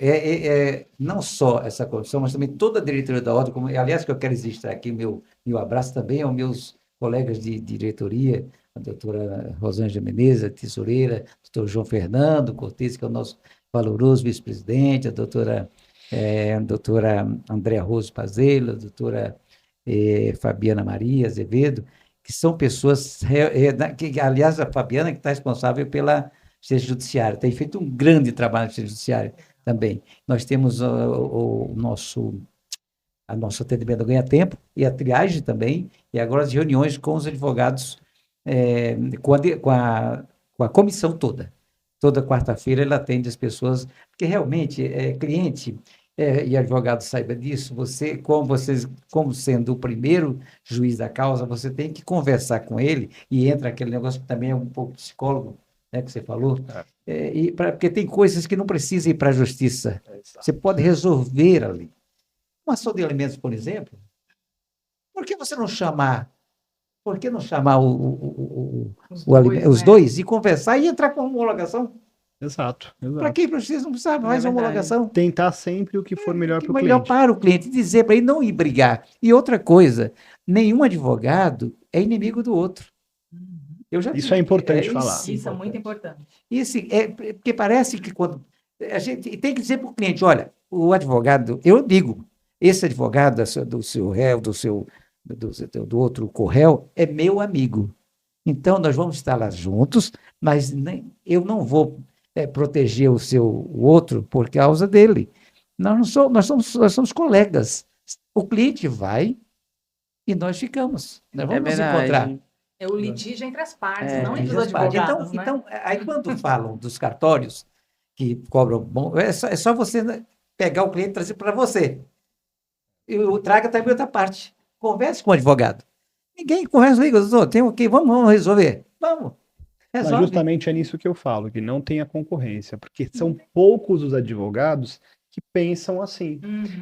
Não só essa comissão, mas também toda a diretoria da ordem, aliás, que eu quero registrar aqui meu abraço também aos meus colegas de diretoria, a doutora Rosângela Menezes, a tesoureira, doutor João Fernando Cortes, que é o nosso valoroso vice-presidente, a doutora Andréa Roso Pazelo, a doutora Fabiana Maria Azevedo, que são pessoas, que, aliás, a Fabiana que está responsável pela Justiça Judiciária, tem feito um grande trabalho na Justiça Judiciária também. Nós temos o nosso atendimento ganha tempo e a triagem também, e agora as reuniões com os advogados, com a comissão toda. Toda quarta-feira ele atende as pessoas, porque realmente cliente e advogado saiba disso, como sendo o primeiro juiz da causa, você tem que conversar com ele, e entra aquele negócio que também é um pouco psicólogo, né, que você falou, porque tem coisas que não precisam ir para a justiça. Você pode resolver ali. Uma ação de alimentos, por exemplo, por que você não chamar? Por que não chamar os dois e conversar e entrar com a homologação? Exato. Para que precisa? Não precisa mais homologação. Tentar sempre o que for melhor para o melhor cliente. Para o cliente, dizer para ele não ir brigar. E outra coisa, nenhum advogado é inimigo do outro. Isso é importante falar. Isso é muito importante. Isso porque parece que quando a gente tem que dizer para o cliente, olha, o advogado, eu digo, esse advogado do seu réu, do outro corréu, é meu amigo. Então, nós vamos estar lá juntos, mas eu não vou proteger o outro por causa dele. Nós somos colegas. O cliente vai e nós ficamos. Nós vamos nos encontrar. É o litígio entre as partes, não entre entre os advogados. Então, aí quando falam dos cartórios que cobram bom, é só você pegar o cliente e trazer para você. Eu traga também outra parte. Converse com o advogado. Ninguém conversa comigo, tem o que? Vamos resolver. Vamos. Mas justamente é nisso que eu falo, que não tenha concorrência, porque são poucos os advogados que pensam assim.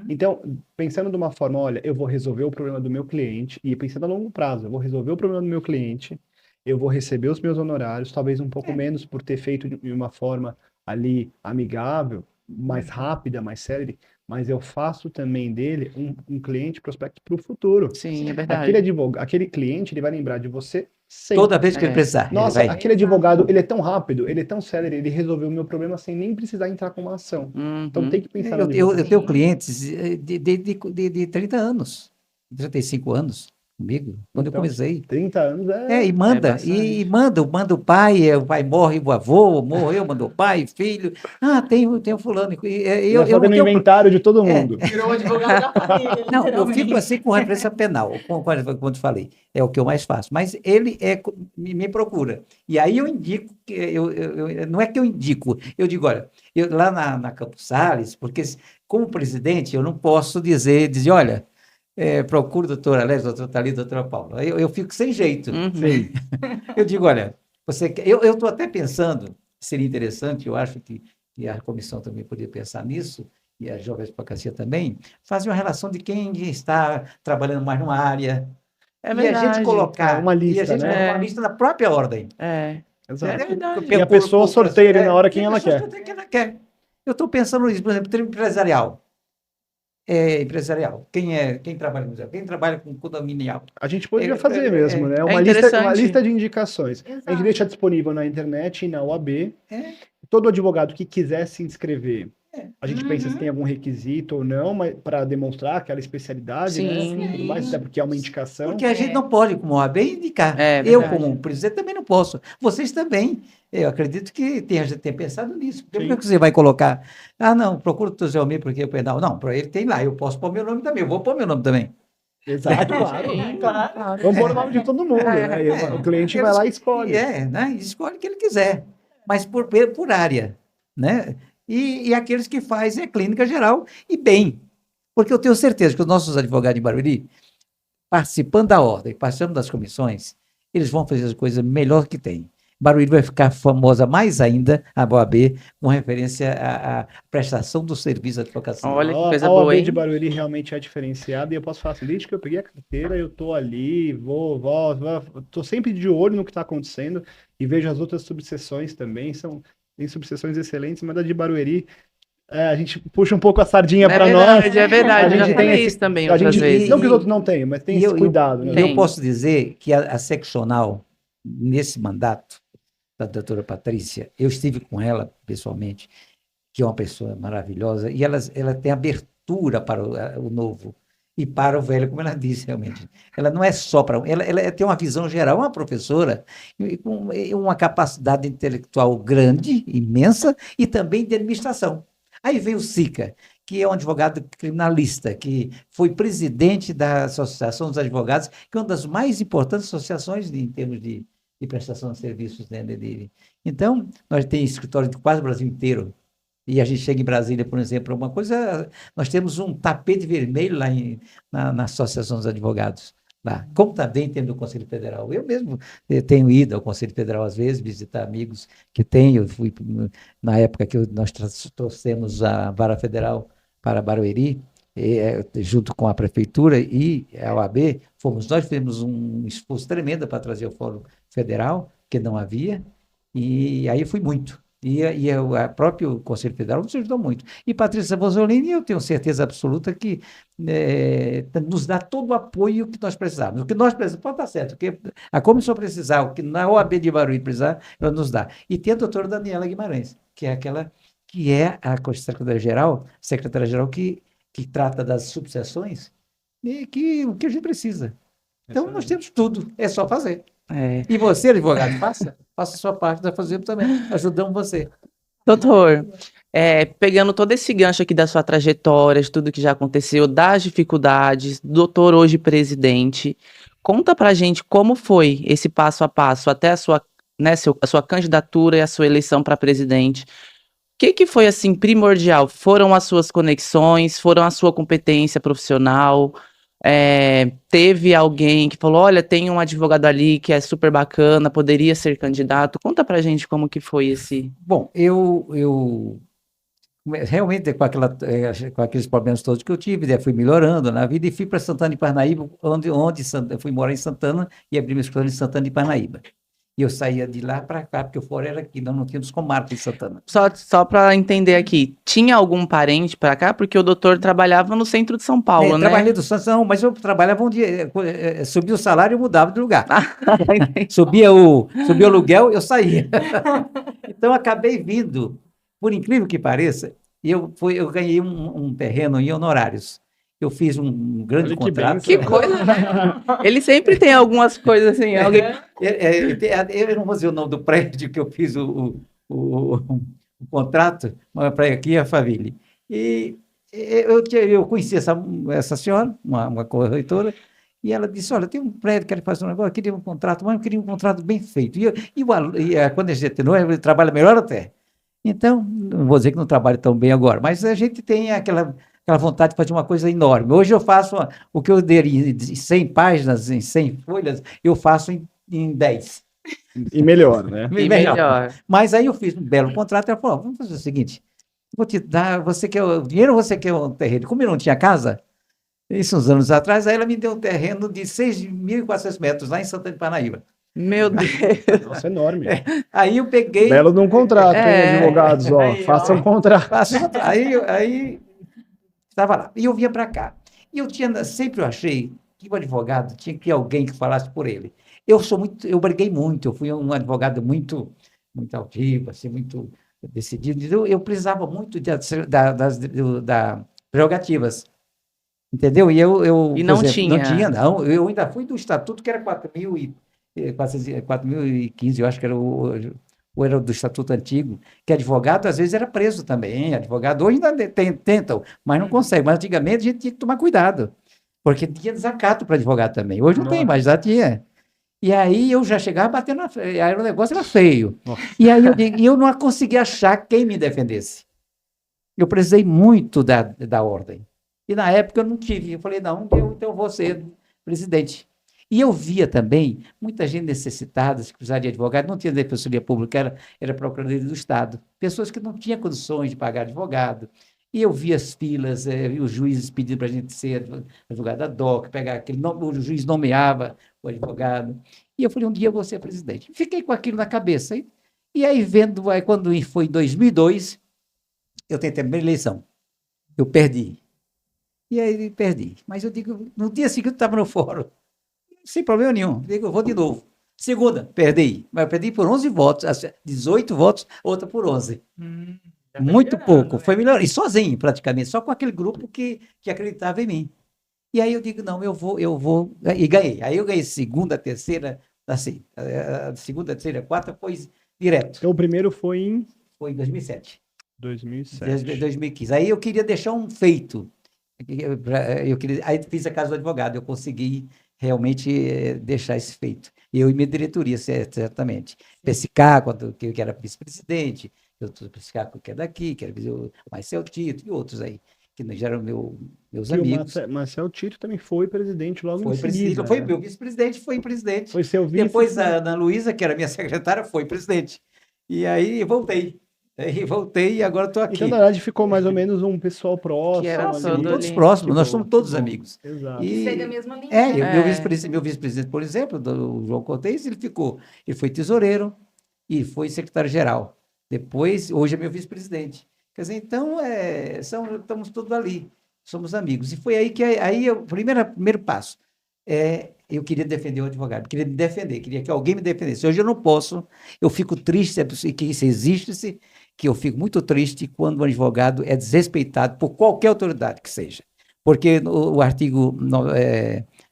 Então, pensando de uma forma, olha, eu vou resolver o problema do meu cliente, e pensando a longo prazo, eu vou resolver o problema do meu cliente, eu vou receber os meus honorários, talvez um pouco menos por ter feito de uma forma ali amigável, mais rápida, mais célere, mas eu faço também dele um cliente prospecto para o futuro. Sim, é verdade. Aquele cliente, ele vai lembrar de você sempre. Toda vez que ele precisar. Nossa, aquele advogado, ele é tão rápido, ele é tão célere, ele resolveu o meu problema sem nem precisar entrar com uma ação. Então tem que pensar eu tenho clientes de 30 anos, 35 anos, comigo, quando Então, eu comecei. 30 anos E manda, bastante. e manda o pai morre, o avô morreu, manda o pai, filho. Tem o fulano. já fazendo Tenho inventário de todo mundo. Virou advogado da família, Não, eu fico literalmente. assim com referência penal, como eu te falei, é o que eu mais faço. Mas ele me procura. E aí eu indico, não é que eu indico, eu digo, olha, lá na Campos Sales, porque como presidente eu não posso dizer, olha, procura o doutor Alex, doutor Thalita, doutora Paula. Eu fico sem jeito. Uhum. Sim. Eu digo, olha, eu estou até pensando, seria interessante, eu acho que a comissão também poderia pensar nisso, e a Jovem Advocacia também, fazer uma relação de quem está trabalhando mais numa área, É e a gente verdade. colocar, Uma lista, e a gente né? colocar uma lista na própria ordem. É Exato. verdade. E a pessoa sorteia ali na hora quem ela quer. Quem ela quer. Eu estou pensando nisso, por exemplo, termo empresarial. Empresarial. Quem trabalha com museu? Quem trabalha com condominial? A gente poderia fazer mesmo, né? É Uma interessante. lista de indicações. A gente Exato. deixa disponível na internet e na OAB. É. Todo advogado que quiser se inscrever, a gente pensa se Uhum. tem algum requisito ou não, mas para demonstrar aquela especialidade, né? Sim. E tudo mais, até porque é uma indicação. Porque a gente não pode, como OAB, indicar. É Eu, verdade. como presidente, também não posso. Vocês também. Eu acredito que a gente tenha pensado nisso. Por Sim. que você vai colocar? Ah, não, procura o José Almir porque o penal. Não, para ele tem lá. Eu posso pôr meu nome também. Eu vou pôr meu nome também. Exato, claro. Sim, Claro. Vamos pôr o nome de todo mundo, né? E o cliente vai lá e escolhe. Né? Escolhe o que ele quiser. Mas por área. Né? E aqueles que fazem a clínica geral e bem. Porque eu tenho certeza que os nossos advogados de Barueri, participando da ordem, participando das comissões, eles vão fazer as coisas melhor que tem. Barueri vai ficar famosa mais ainda, a OAB, com referência à prestação do serviço de advocacia. Olha que coisa A boa, OAB hein? de Barueri realmente é diferenciada e eu posso falar assim, desde que eu peguei a carteira, eu tô ali, tô sempre de olho no que está acontecendo e vejo as outras subseções também, tem subseções excelentes, mas a de Barueri, a gente puxa um pouco a sardinha para nós. É verdade, A eu já gente falei tem isso também a outras gente, vezes. não que os outros não tenham, mas tem esse cuidado, né? Eu Tem. posso dizer que a seccional, nesse mandato da doutora Patrícia, eu estive com ela pessoalmente, que é uma pessoa maravilhosa, e ela tem abertura para o novo e para o velho, como ela disse realmente. Ela não é só para... Ela tem uma visão geral, uma professora, com uma capacidade intelectual grande, imensa, e também de administração. Aí veio o Sica, que é um advogado criminalista, que foi presidente da Associação dos Advogados, que é uma das mais importantes associações em termos de prestação de serviços. Né, Então, nós temos escritório de quase o Brasil inteiro. E a gente chega em Brasília, por exemplo, uma coisa, nós temos um tapete vermelho lá na Associação dos Advogados. Lá. Como também tem do Conselho Federal. Eu mesmo tenho ido ao Conselho Federal às vezes, visitar amigos que tenho. Eu fui na época que nós trouxemos a Vara Federal para Barueri, junto com a Prefeitura e a OAB, nós fizemos um esforço tremendo para trazer o Fórum Federal, que não havia, e aí fui muito. E o próprio Conselho Federal nos ajudou muito. E Patrícia Bosolini, eu tenho certeza absoluta que nos dá todo o apoio que nós precisamos. O que nós precisamos, pode estar certo, porque a comissão precisar, o que na OAB de Barueri precisar, ela nos dá. E tem a doutora Daniela Guimarães, que é aquela que é a secretária-geral que trata das subseções, e o que a gente precisa. Então, nós temos tudo, é só fazer. E você, advogado, faça a sua parte, nós fazemos também, ajudamos você. Doutor, pegando todo esse gancho aqui da sua trajetória, de tudo que já aconteceu, das dificuldades, doutor hoje presidente, conta pra gente como foi esse passo a passo até a sua candidatura e a sua eleição para presidente. O que foi assim primordial? Foram as suas conexões, foram a sua competência profissional? Teve alguém que falou, olha, tem um advogado ali que é super bacana, poderia ser candidato. Conta pra gente como que foi esse... Bom, eu realmente com aqueles problemas todos que eu tive, fui melhorando na vida e fui para Santana de Parnaíba, onde fui morar em Santana e abri meu escritório em Santana de Parnaíba. E eu saía de lá para cá, porque o fora era aqui, nós não tínhamos comarca em Santana. Só para entender aqui, tinha algum parente para cá? Porque o doutor trabalhava no centro de São Paulo, né? Trabalhei do Santana, mas eu trabalhava onde subia o salário e eu mudava de lugar. subia o aluguel, eu saía. Então, acabei vindo, por incrível que pareça, eu ganhei um terreno em honorários. eu fiz um grande Olha que contrato. bênção. Que coisa, né? Ele sempre tem algumas coisas assim. Alguém... Eu não vou dizer o nome do prédio que eu fiz o, o contrato, mas para aqui é a família. E eu conheci essa senhora, uma corretora, e ela disse, olha, tem um prédio que quer fazer um negócio, eu queria um contrato, mas eu queria um contrato bem feito. Quando a gente não ele trabalha melhor até. Então, não vou dizer que não trabalho tão bem agora, mas a gente tem aquela vontade de fazer uma coisa enorme. Hoje eu faço o que eu daria em 100 páginas, em 100 folhas, eu faço em 10. E melhor, né? E melhor. Mas aí eu fiz um belo contrato, ela falou, vamos fazer o seguinte, vou te dar, você quer o dinheiro ou você quer o terreno? Como eu não tinha casa, isso uns anos atrás, aí ela me deu um terreno de 6.400 metros, lá em Santana de Parnaíba. Meu Deus. Nossa, enorme. Aí eu peguei... Belo de um contrato, hein, É. advogados, ó. Aí, ó. Façam um contrato. Aí estava lá. E eu vinha para cá. E sempre eu achei que o advogado tinha que ter alguém que falasse por ele. Eu briguei muito, eu fui um advogado muito altivo, assim, muito decidido. Eu precisava muito das prerrogativas. Entendeu? E E não por exemplo, tinha. Não tinha, não. Eu ainda fui do estatuto que era 4.015, eu acho que era ou era do estatuto antigo, que advogado às vezes era preso também, advogado hoje ainda tentam, mas não consegue. Mas antigamente a gente tinha que tomar cuidado, porque tinha desacato para advogado também. Hoje não tem, mas já tinha. E aí eu já chegava batendo aí o negócio era feio. E aí eu não conseguia achar quem me defendesse. Eu precisei muito da ordem. E na época eu não tive. Eu falei, não, então eu vou ser presidente. E eu via também muita gente necessitada, que precisava de advogado, não tinha defensoria pública, era procuradoria do Estado. Pessoas que não tinham condições de pagar advogado. E eu via as filas, os juízes pedindo para a gente ser advogado ad hoc, pegar aquele nome, o juiz nomeava o advogado. E eu falei, um dia eu vou ser presidente. Fiquei com aquilo na cabeça. E aí, quando foi em 2002, eu tentei a primeira eleição. Eu perdi. E aí perdi. Mas eu digo, no dia seguinte eu estava no fórum, sem problema nenhum. Eu digo, eu vou de novo. Segunda, perdi. Mas eu perdi por 11 votos, 18 votos, outra por 11. Muito pouco. Foi melhor. E sozinho, praticamente, só com aquele grupo que acreditava em mim. E aí eu digo, não, eu vou. E ganhei. Aí eu ganhei segunda, terceira, assim. A segunda, terceira, quarta foi direto. Então o primeiro foi em Foi em 2007. 2007. 2015. Aí eu queria deixar um feito. Aí fiz a casa do advogado, eu consegui realmente deixar esse feito. Eu e minha diretoria, certamente. PSK, que era vice-presidente, eu sou PSK, que é daqui, que era o Marcel Tito e outros aí, que já eram meus amigos. O Marcel Tito também foi presidente logo em Presidente, seguida. foi meu vice-presidente, foi presidente. Foi seu vice. Depois a Ana Luísa, que era minha secretária, foi presidente. E aí voltei. E agora estou aqui. Então, na verdade, ficou mais ou menos um pessoal próximo. Que era ali. Todos próximos, nós somos todos amigos. Exato. E segue a mesma linha. Meu vice-presidente, por exemplo, o João Cortez, ele foi tesoureiro e foi secretário-geral. Depois, hoje é meu vice-presidente. Quer dizer, então, estamos todos ali, somos amigos. E foi aí que o primeiro passo. Eu queria defender o advogado, queria me defender, queria que alguém me defendesse. Hoje eu não posso, eu fico triste, que isso existe, que eu fico muito triste quando um advogado é desrespeitado por qualquer autoridade que seja. Porque o artigo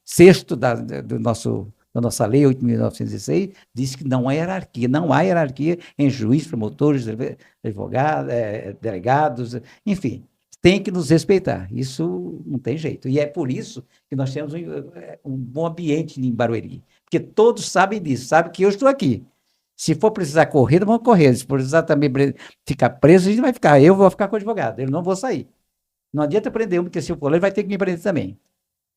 6º da nossa lei 8.906 diz que não há hierarquia em juízes, promotores, advogados, delegados, enfim. Tem que nos respeitar, isso não tem jeito. E é por isso que nós temos um bom ambiente em Barueri. Porque todos sabem disso, sabem que eu estou aqui. Se for precisar correr, nós vamos correr. Se for precisar também ficar preso, a gente vai ficar. Eu vou ficar com o advogado, eu não vou sair. Não adianta prender um, porque se eu for lá, ele vai ter que me prender também.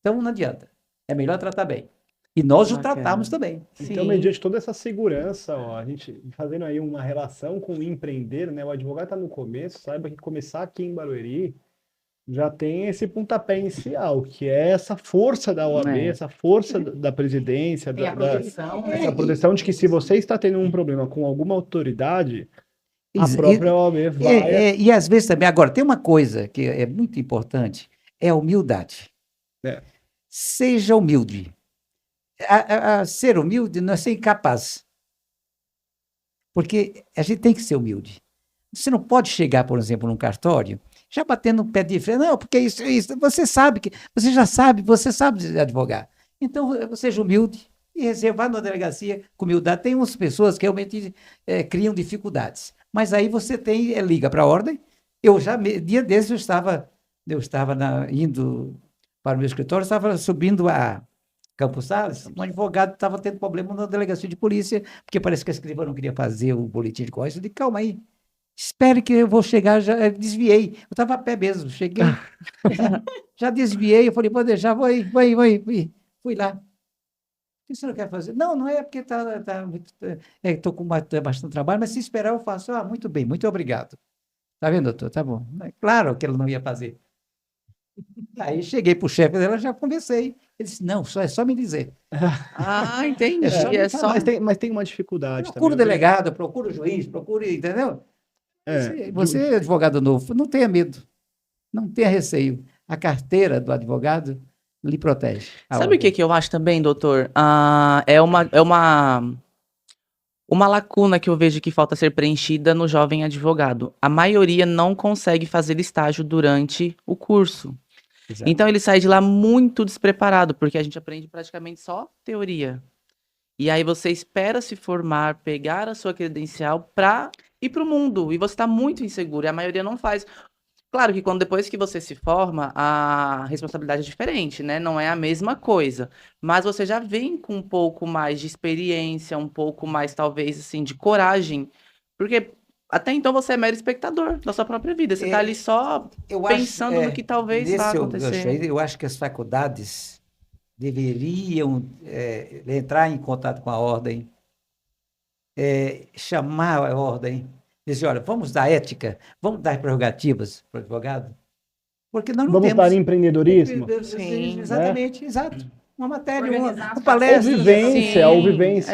Então, não adianta. É melhor tratar bem. E nós o tratamos também. Então, mediante toda essa segurança, ó, a gente fazendo aí uma relação com o empreender, né? O advogado está no começo, saiba que começar aqui em Barueri já tem esse pontapé inicial, que é essa força da OAB, essa força da presidência, Tem a proteção, né? essa proteção de que se você está tendo um problema com alguma autoridade, a própria OAB vai... E às vezes também, agora, tem uma coisa que é muito importante, é a humildade. Seja humilde. Ser humilde não é ser incapaz. Porque a gente tem que ser humilde. Você não pode chegar, por exemplo, num cartório, já batendo no pé de frente. Não, porque isso, você sabe que, você sabe de advogar. Então, seja humilde e reservar na delegacia com humildade. Tem umas pessoas que realmente criam dificuldades. Mas aí você liga para a ordem. Dia desses eu estava indo para o meu escritório, estava subindo a Campos Sales, um advogado estava tendo problema na delegacia de polícia, porque parece que a escrivã não queria fazer o boletim de ocorrência. Eu disse, calma aí, espere que eu vou chegar, já desviei. Eu estava a pé mesmo, cheguei, já desviei, eu falei, pode deixar, vou aí. Fui lá. O que você não quer fazer? Não é porque estou com bastante trabalho, mas se esperar eu faço. Muito bem, muito obrigado. Tá vendo, doutor? Tá bom. Claro que ele não ia fazer. Aí cheguei para o chefe dela, já conversei. Ele disse, não, é só me dizer. Entendi. Mas tem uma dificuldade procura o também. delegado, procura o juiz, entendeu? Você é advogado novo, não tenha medo, não tenha receio. A carteira do advogado lhe protege. Sabe o que eu acho também, doutor? É uma lacuna que eu vejo que falta ser preenchida no jovem advogado. A maioria não consegue fazer estágio durante o curso. Exato. Então ele sai de lá muito despreparado, porque a gente aprende praticamente só teoria. E aí você espera se formar, pegar a sua credencial para ir para o mundo. E você está muito inseguro. E a maioria não faz. Claro que depois que você se forma, a responsabilidade é diferente, né? Não é a mesma coisa. Mas você já vem com um pouco mais de experiência, um pouco mais, talvez, assim, de coragem. Porque até então você é mero espectador da sua própria vida. Você está ali só pensando no que talvez vá acontecer. Eu acho que as faculdades deveriam entrar em contato com a ordem, chamar a ordem, dizer, olha, vamos dar ética, vamos dar prerrogativas para o advogado, porque nós não vamos temos... dar empreendedorismo? Sim, exatamente, exato. Uma matéria, uma palestra. Ou vivência.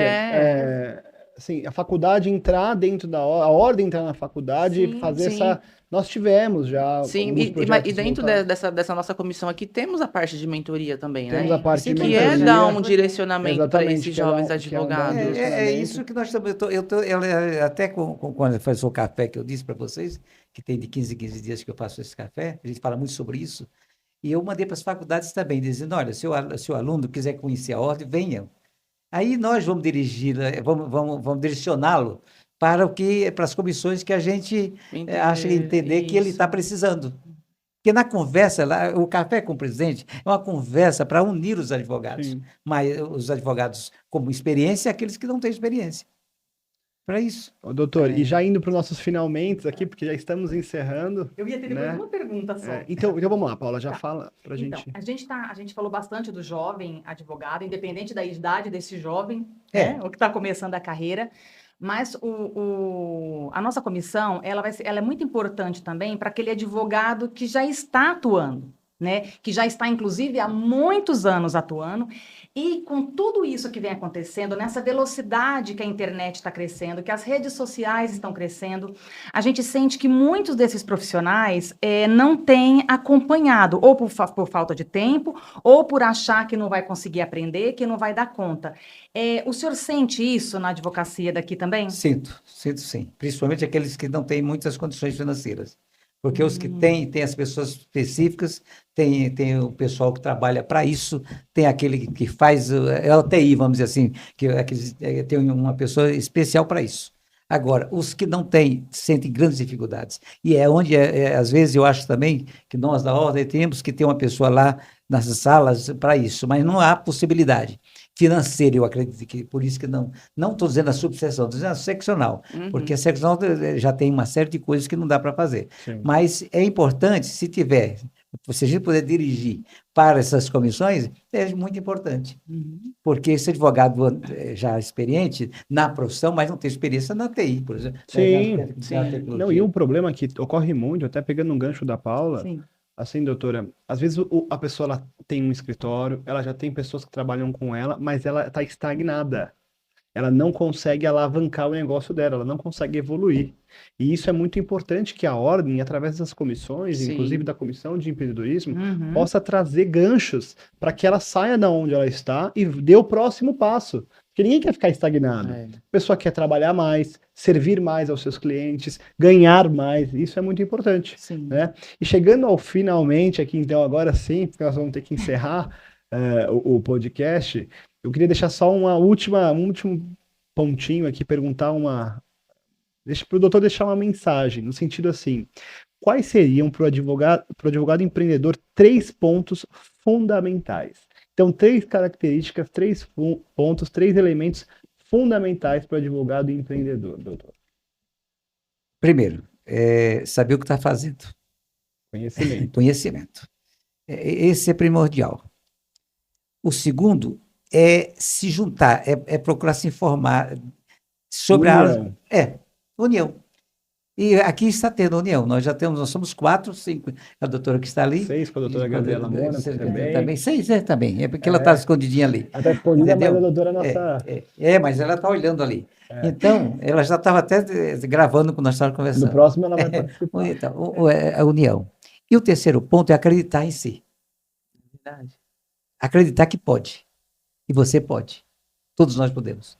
Assim, a faculdade entrar dentro da ordem, a ordem entrar na faculdade e fazer essa... Nós tivemos já... Sim, e dentro dessa nossa comissão aqui, temos a parte de mentoria também, temos né? A parte de mentoria. Que é dar um direcionamento para esses jovens advogados. Isso que nós estamos... Até quando faz o café que eu disse para vocês, que tem de 15 em 15 dias que eu faço esse café, a gente fala muito sobre isso, e eu mandei para as faculdades também, dizendo, olha, se o aluno quiser conhecer a ordem, venham. Aí nós vamos dirigir, vamos direcioná-lo para as comissões que a gente acha entender que ele está precisando. Porque na conversa, lá, o café com o presidente é uma conversa para unir os advogados. Sim. Mas os advogados com experiência e aqueles que não têm experiência. Para isso. Doutor, e já indo para os nossos finalmente aqui, porque já estamos encerrando. Eu ia ter depois uma pergunta só. Então vamos lá, Paula, já fala para a gente. A gente falou bastante do jovem advogado, independente da idade desse jovem, o que está começando a carreira. Mas a nossa comissão, ela é muito importante também para aquele advogado que já está atuando, né? Que já está, inclusive, há muitos anos atuando. E com tudo isso que vem acontecendo, nessa velocidade que a internet está crescendo, que as redes sociais estão crescendo, a gente sente que muitos desses profissionais não têm acompanhado, ou por falta de tempo, ou por achar que não vai conseguir aprender, que não vai dar conta. O senhor sente isso na advocacia daqui também? Sinto sim. Principalmente aqueles que não têm muitas condições financeiras. Porque os que têm as pessoas específicas, tem o pessoal que trabalha para isso, tem aquele que faz a TI, vamos dizer assim, que tem uma pessoa especial para isso. Agora, os que não têm, sentem grandes dificuldades. E é onde, às vezes, eu acho também que nós da ordem temos que ter uma pessoa lá nas salas para isso, mas não há possibilidade financeira, eu acredito que por isso que não estou dizendo a subseção, estou dizendo a seccional, porque a seccional já tem uma série de coisas que não dá para fazer. Sim. Mas é importante, se a gente puder dirigir para essas comissões, é muito importante, porque esse advogado já experiente na profissão, mas não tem experiência na TI, por exemplo. Sim. Não, e um problema que ocorre muito, até pegando um gancho da Paula, sim. Assim, doutora, às vezes a pessoa ela tem um escritório, ela já tem pessoas que trabalham com ela, mas ela está estagnada. Ela não consegue alavancar o negócio dela, ela não consegue evoluir. E isso é muito importante que a ordem, através das comissões, sim. Inclusive da Comissão de Empreendedorismo, possa trazer ganchos para que ela saia da onde ela está e dê o próximo passo. Porque ninguém quer ficar estagnado. A pessoa quer trabalhar mais, servir mais aos seus clientes, ganhar mais, isso é muito importante, Sim. né? E chegando ao finalmente aqui, então, agora sim, porque nós vamos ter que encerrar o podcast, eu queria deixar só um último pontinho aqui, perguntar deixa para o doutor deixar uma mensagem, no sentido assim, quais seriam para o advogado empreendedor 3 pontos fundamentais? Então, 3 características, 3 pontos, 3 elementos fundamentais para o advogado empreendedor, doutor. Primeiro, saber o que está fazendo. Conhecimento. Conhecimento. Esse é primordial. O segundo é se juntar, é procurar se informar sobre União. união. E aqui está tendo união. Nós somos 4, 5. A doutora que está ali. 6 com a doutora Gabriela Mona também. Também 6, também. É porque ela está escondidinha ali. Ela está escondida, Entendeu? mas a doutora nossa... Mas ela está olhando ali. Então, ela já estava até gravando quando nós estávamos conversando. No próximo ela vai participar. Então, a união. E o terceiro ponto é acreditar em si. Verdade. Acreditar que pode. E você pode. Todos nós podemos.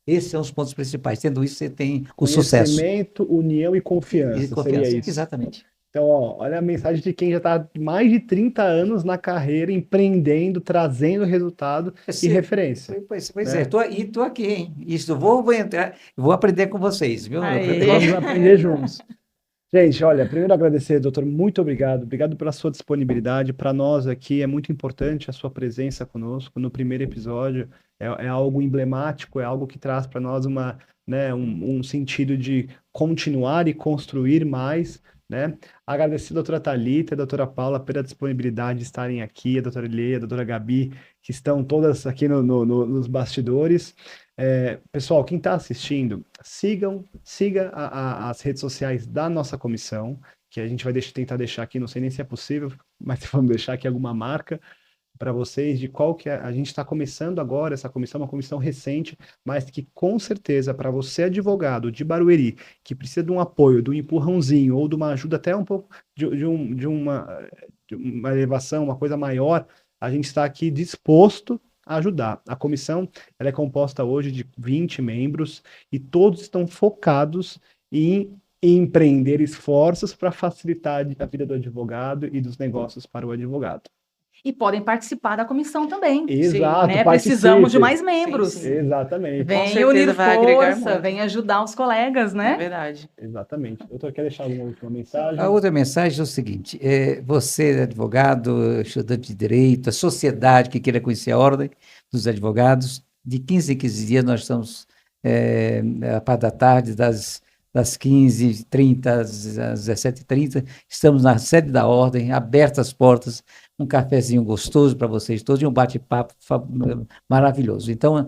Esses são os pontos principais. Tendo isso, você tem o sucesso. Conhecimento, união e confiança. Seria isso. Exatamente. Então, olha a mensagem de quem já está há mais de 30 anos na carreira, empreendendo, trazendo resultado e referência. Pois é, estou aqui, hein? Isso, vou entrar, vou aprender com vocês, viu? Vamos aprender juntos. Gente, olha, primeiro agradecer, doutor, muito obrigado. Obrigado pela sua disponibilidade. Para nós aqui é muito importante a sua presença conosco no primeiro episódio. É algo emblemático, é algo que traz para nós um sentido de continuar e construir mais, né? Agradecer a doutora Thalita e a doutora Paula pela disponibilidade de estarem aqui, a doutora Leia, a doutora Gabi, que estão todas aqui nos bastidores. Pessoal, quem está assistindo, siga as redes sociais da nossa comissão, que a gente vai tentar deixar aqui, não sei nem se é possível, mas vamos deixar aqui alguma marca para vocês de qual que é. A gente está começando agora, essa comissão é uma comissão recente, mas que com certeza para você advogado de Barueri, que precisa de um apoio, de um empurrãozinho ou de uma ajuda até um pouco de uma elevação, uma coisa maior, a gente está aqui disposto a ajudar. A comissão ela é composta hoje de 20 membros e todos estão focados em empreender esforços para facilitar a vida do advogado e dos negócios para o advogado. E podem participar da comissão também. Exato, né? Precisamos de mais membros. Sim. Exatamente. Vem unir vai agregar força, muito. vem ajudar os colegas, né? É verdade. Exatamente. Doutor, quer deixar alguma última mensagem? A outra mensagem é o seguinte, você, advogado, estudante de direito, a sociedade que queira conhecer a ordem dos advogados, de 15 em 15 dias nós estamos, à parte da tarde, das 15h30 às 17h30, estamos na sede da ordem, abertas as portas, um cafezinho gostoso para vocês todos e um bate-papo maravilhoso. Então,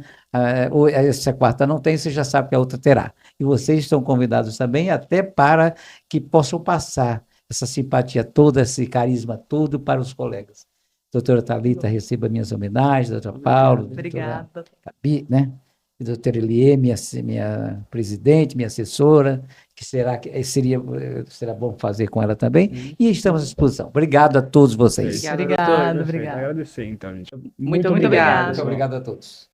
essa quarta não tem, você já sabe que a outra terá. E vocês estão convidados também, até para que possam passar essa simpatia toda, esse carisma todo para os colegas. Doutora Thalita, receba minhas homenagens, doutora Paula, Obrigada. doutora Gabi, né? E doutora Elie, minha presidente, minha assessora, que será bom fazer com ela também. E estamos à disposição. Obrigado a todos vocês. Obrigada, doutor. Obrigado. Agradecer, então, gente. Muito obrigado. Muito obrigado a todos.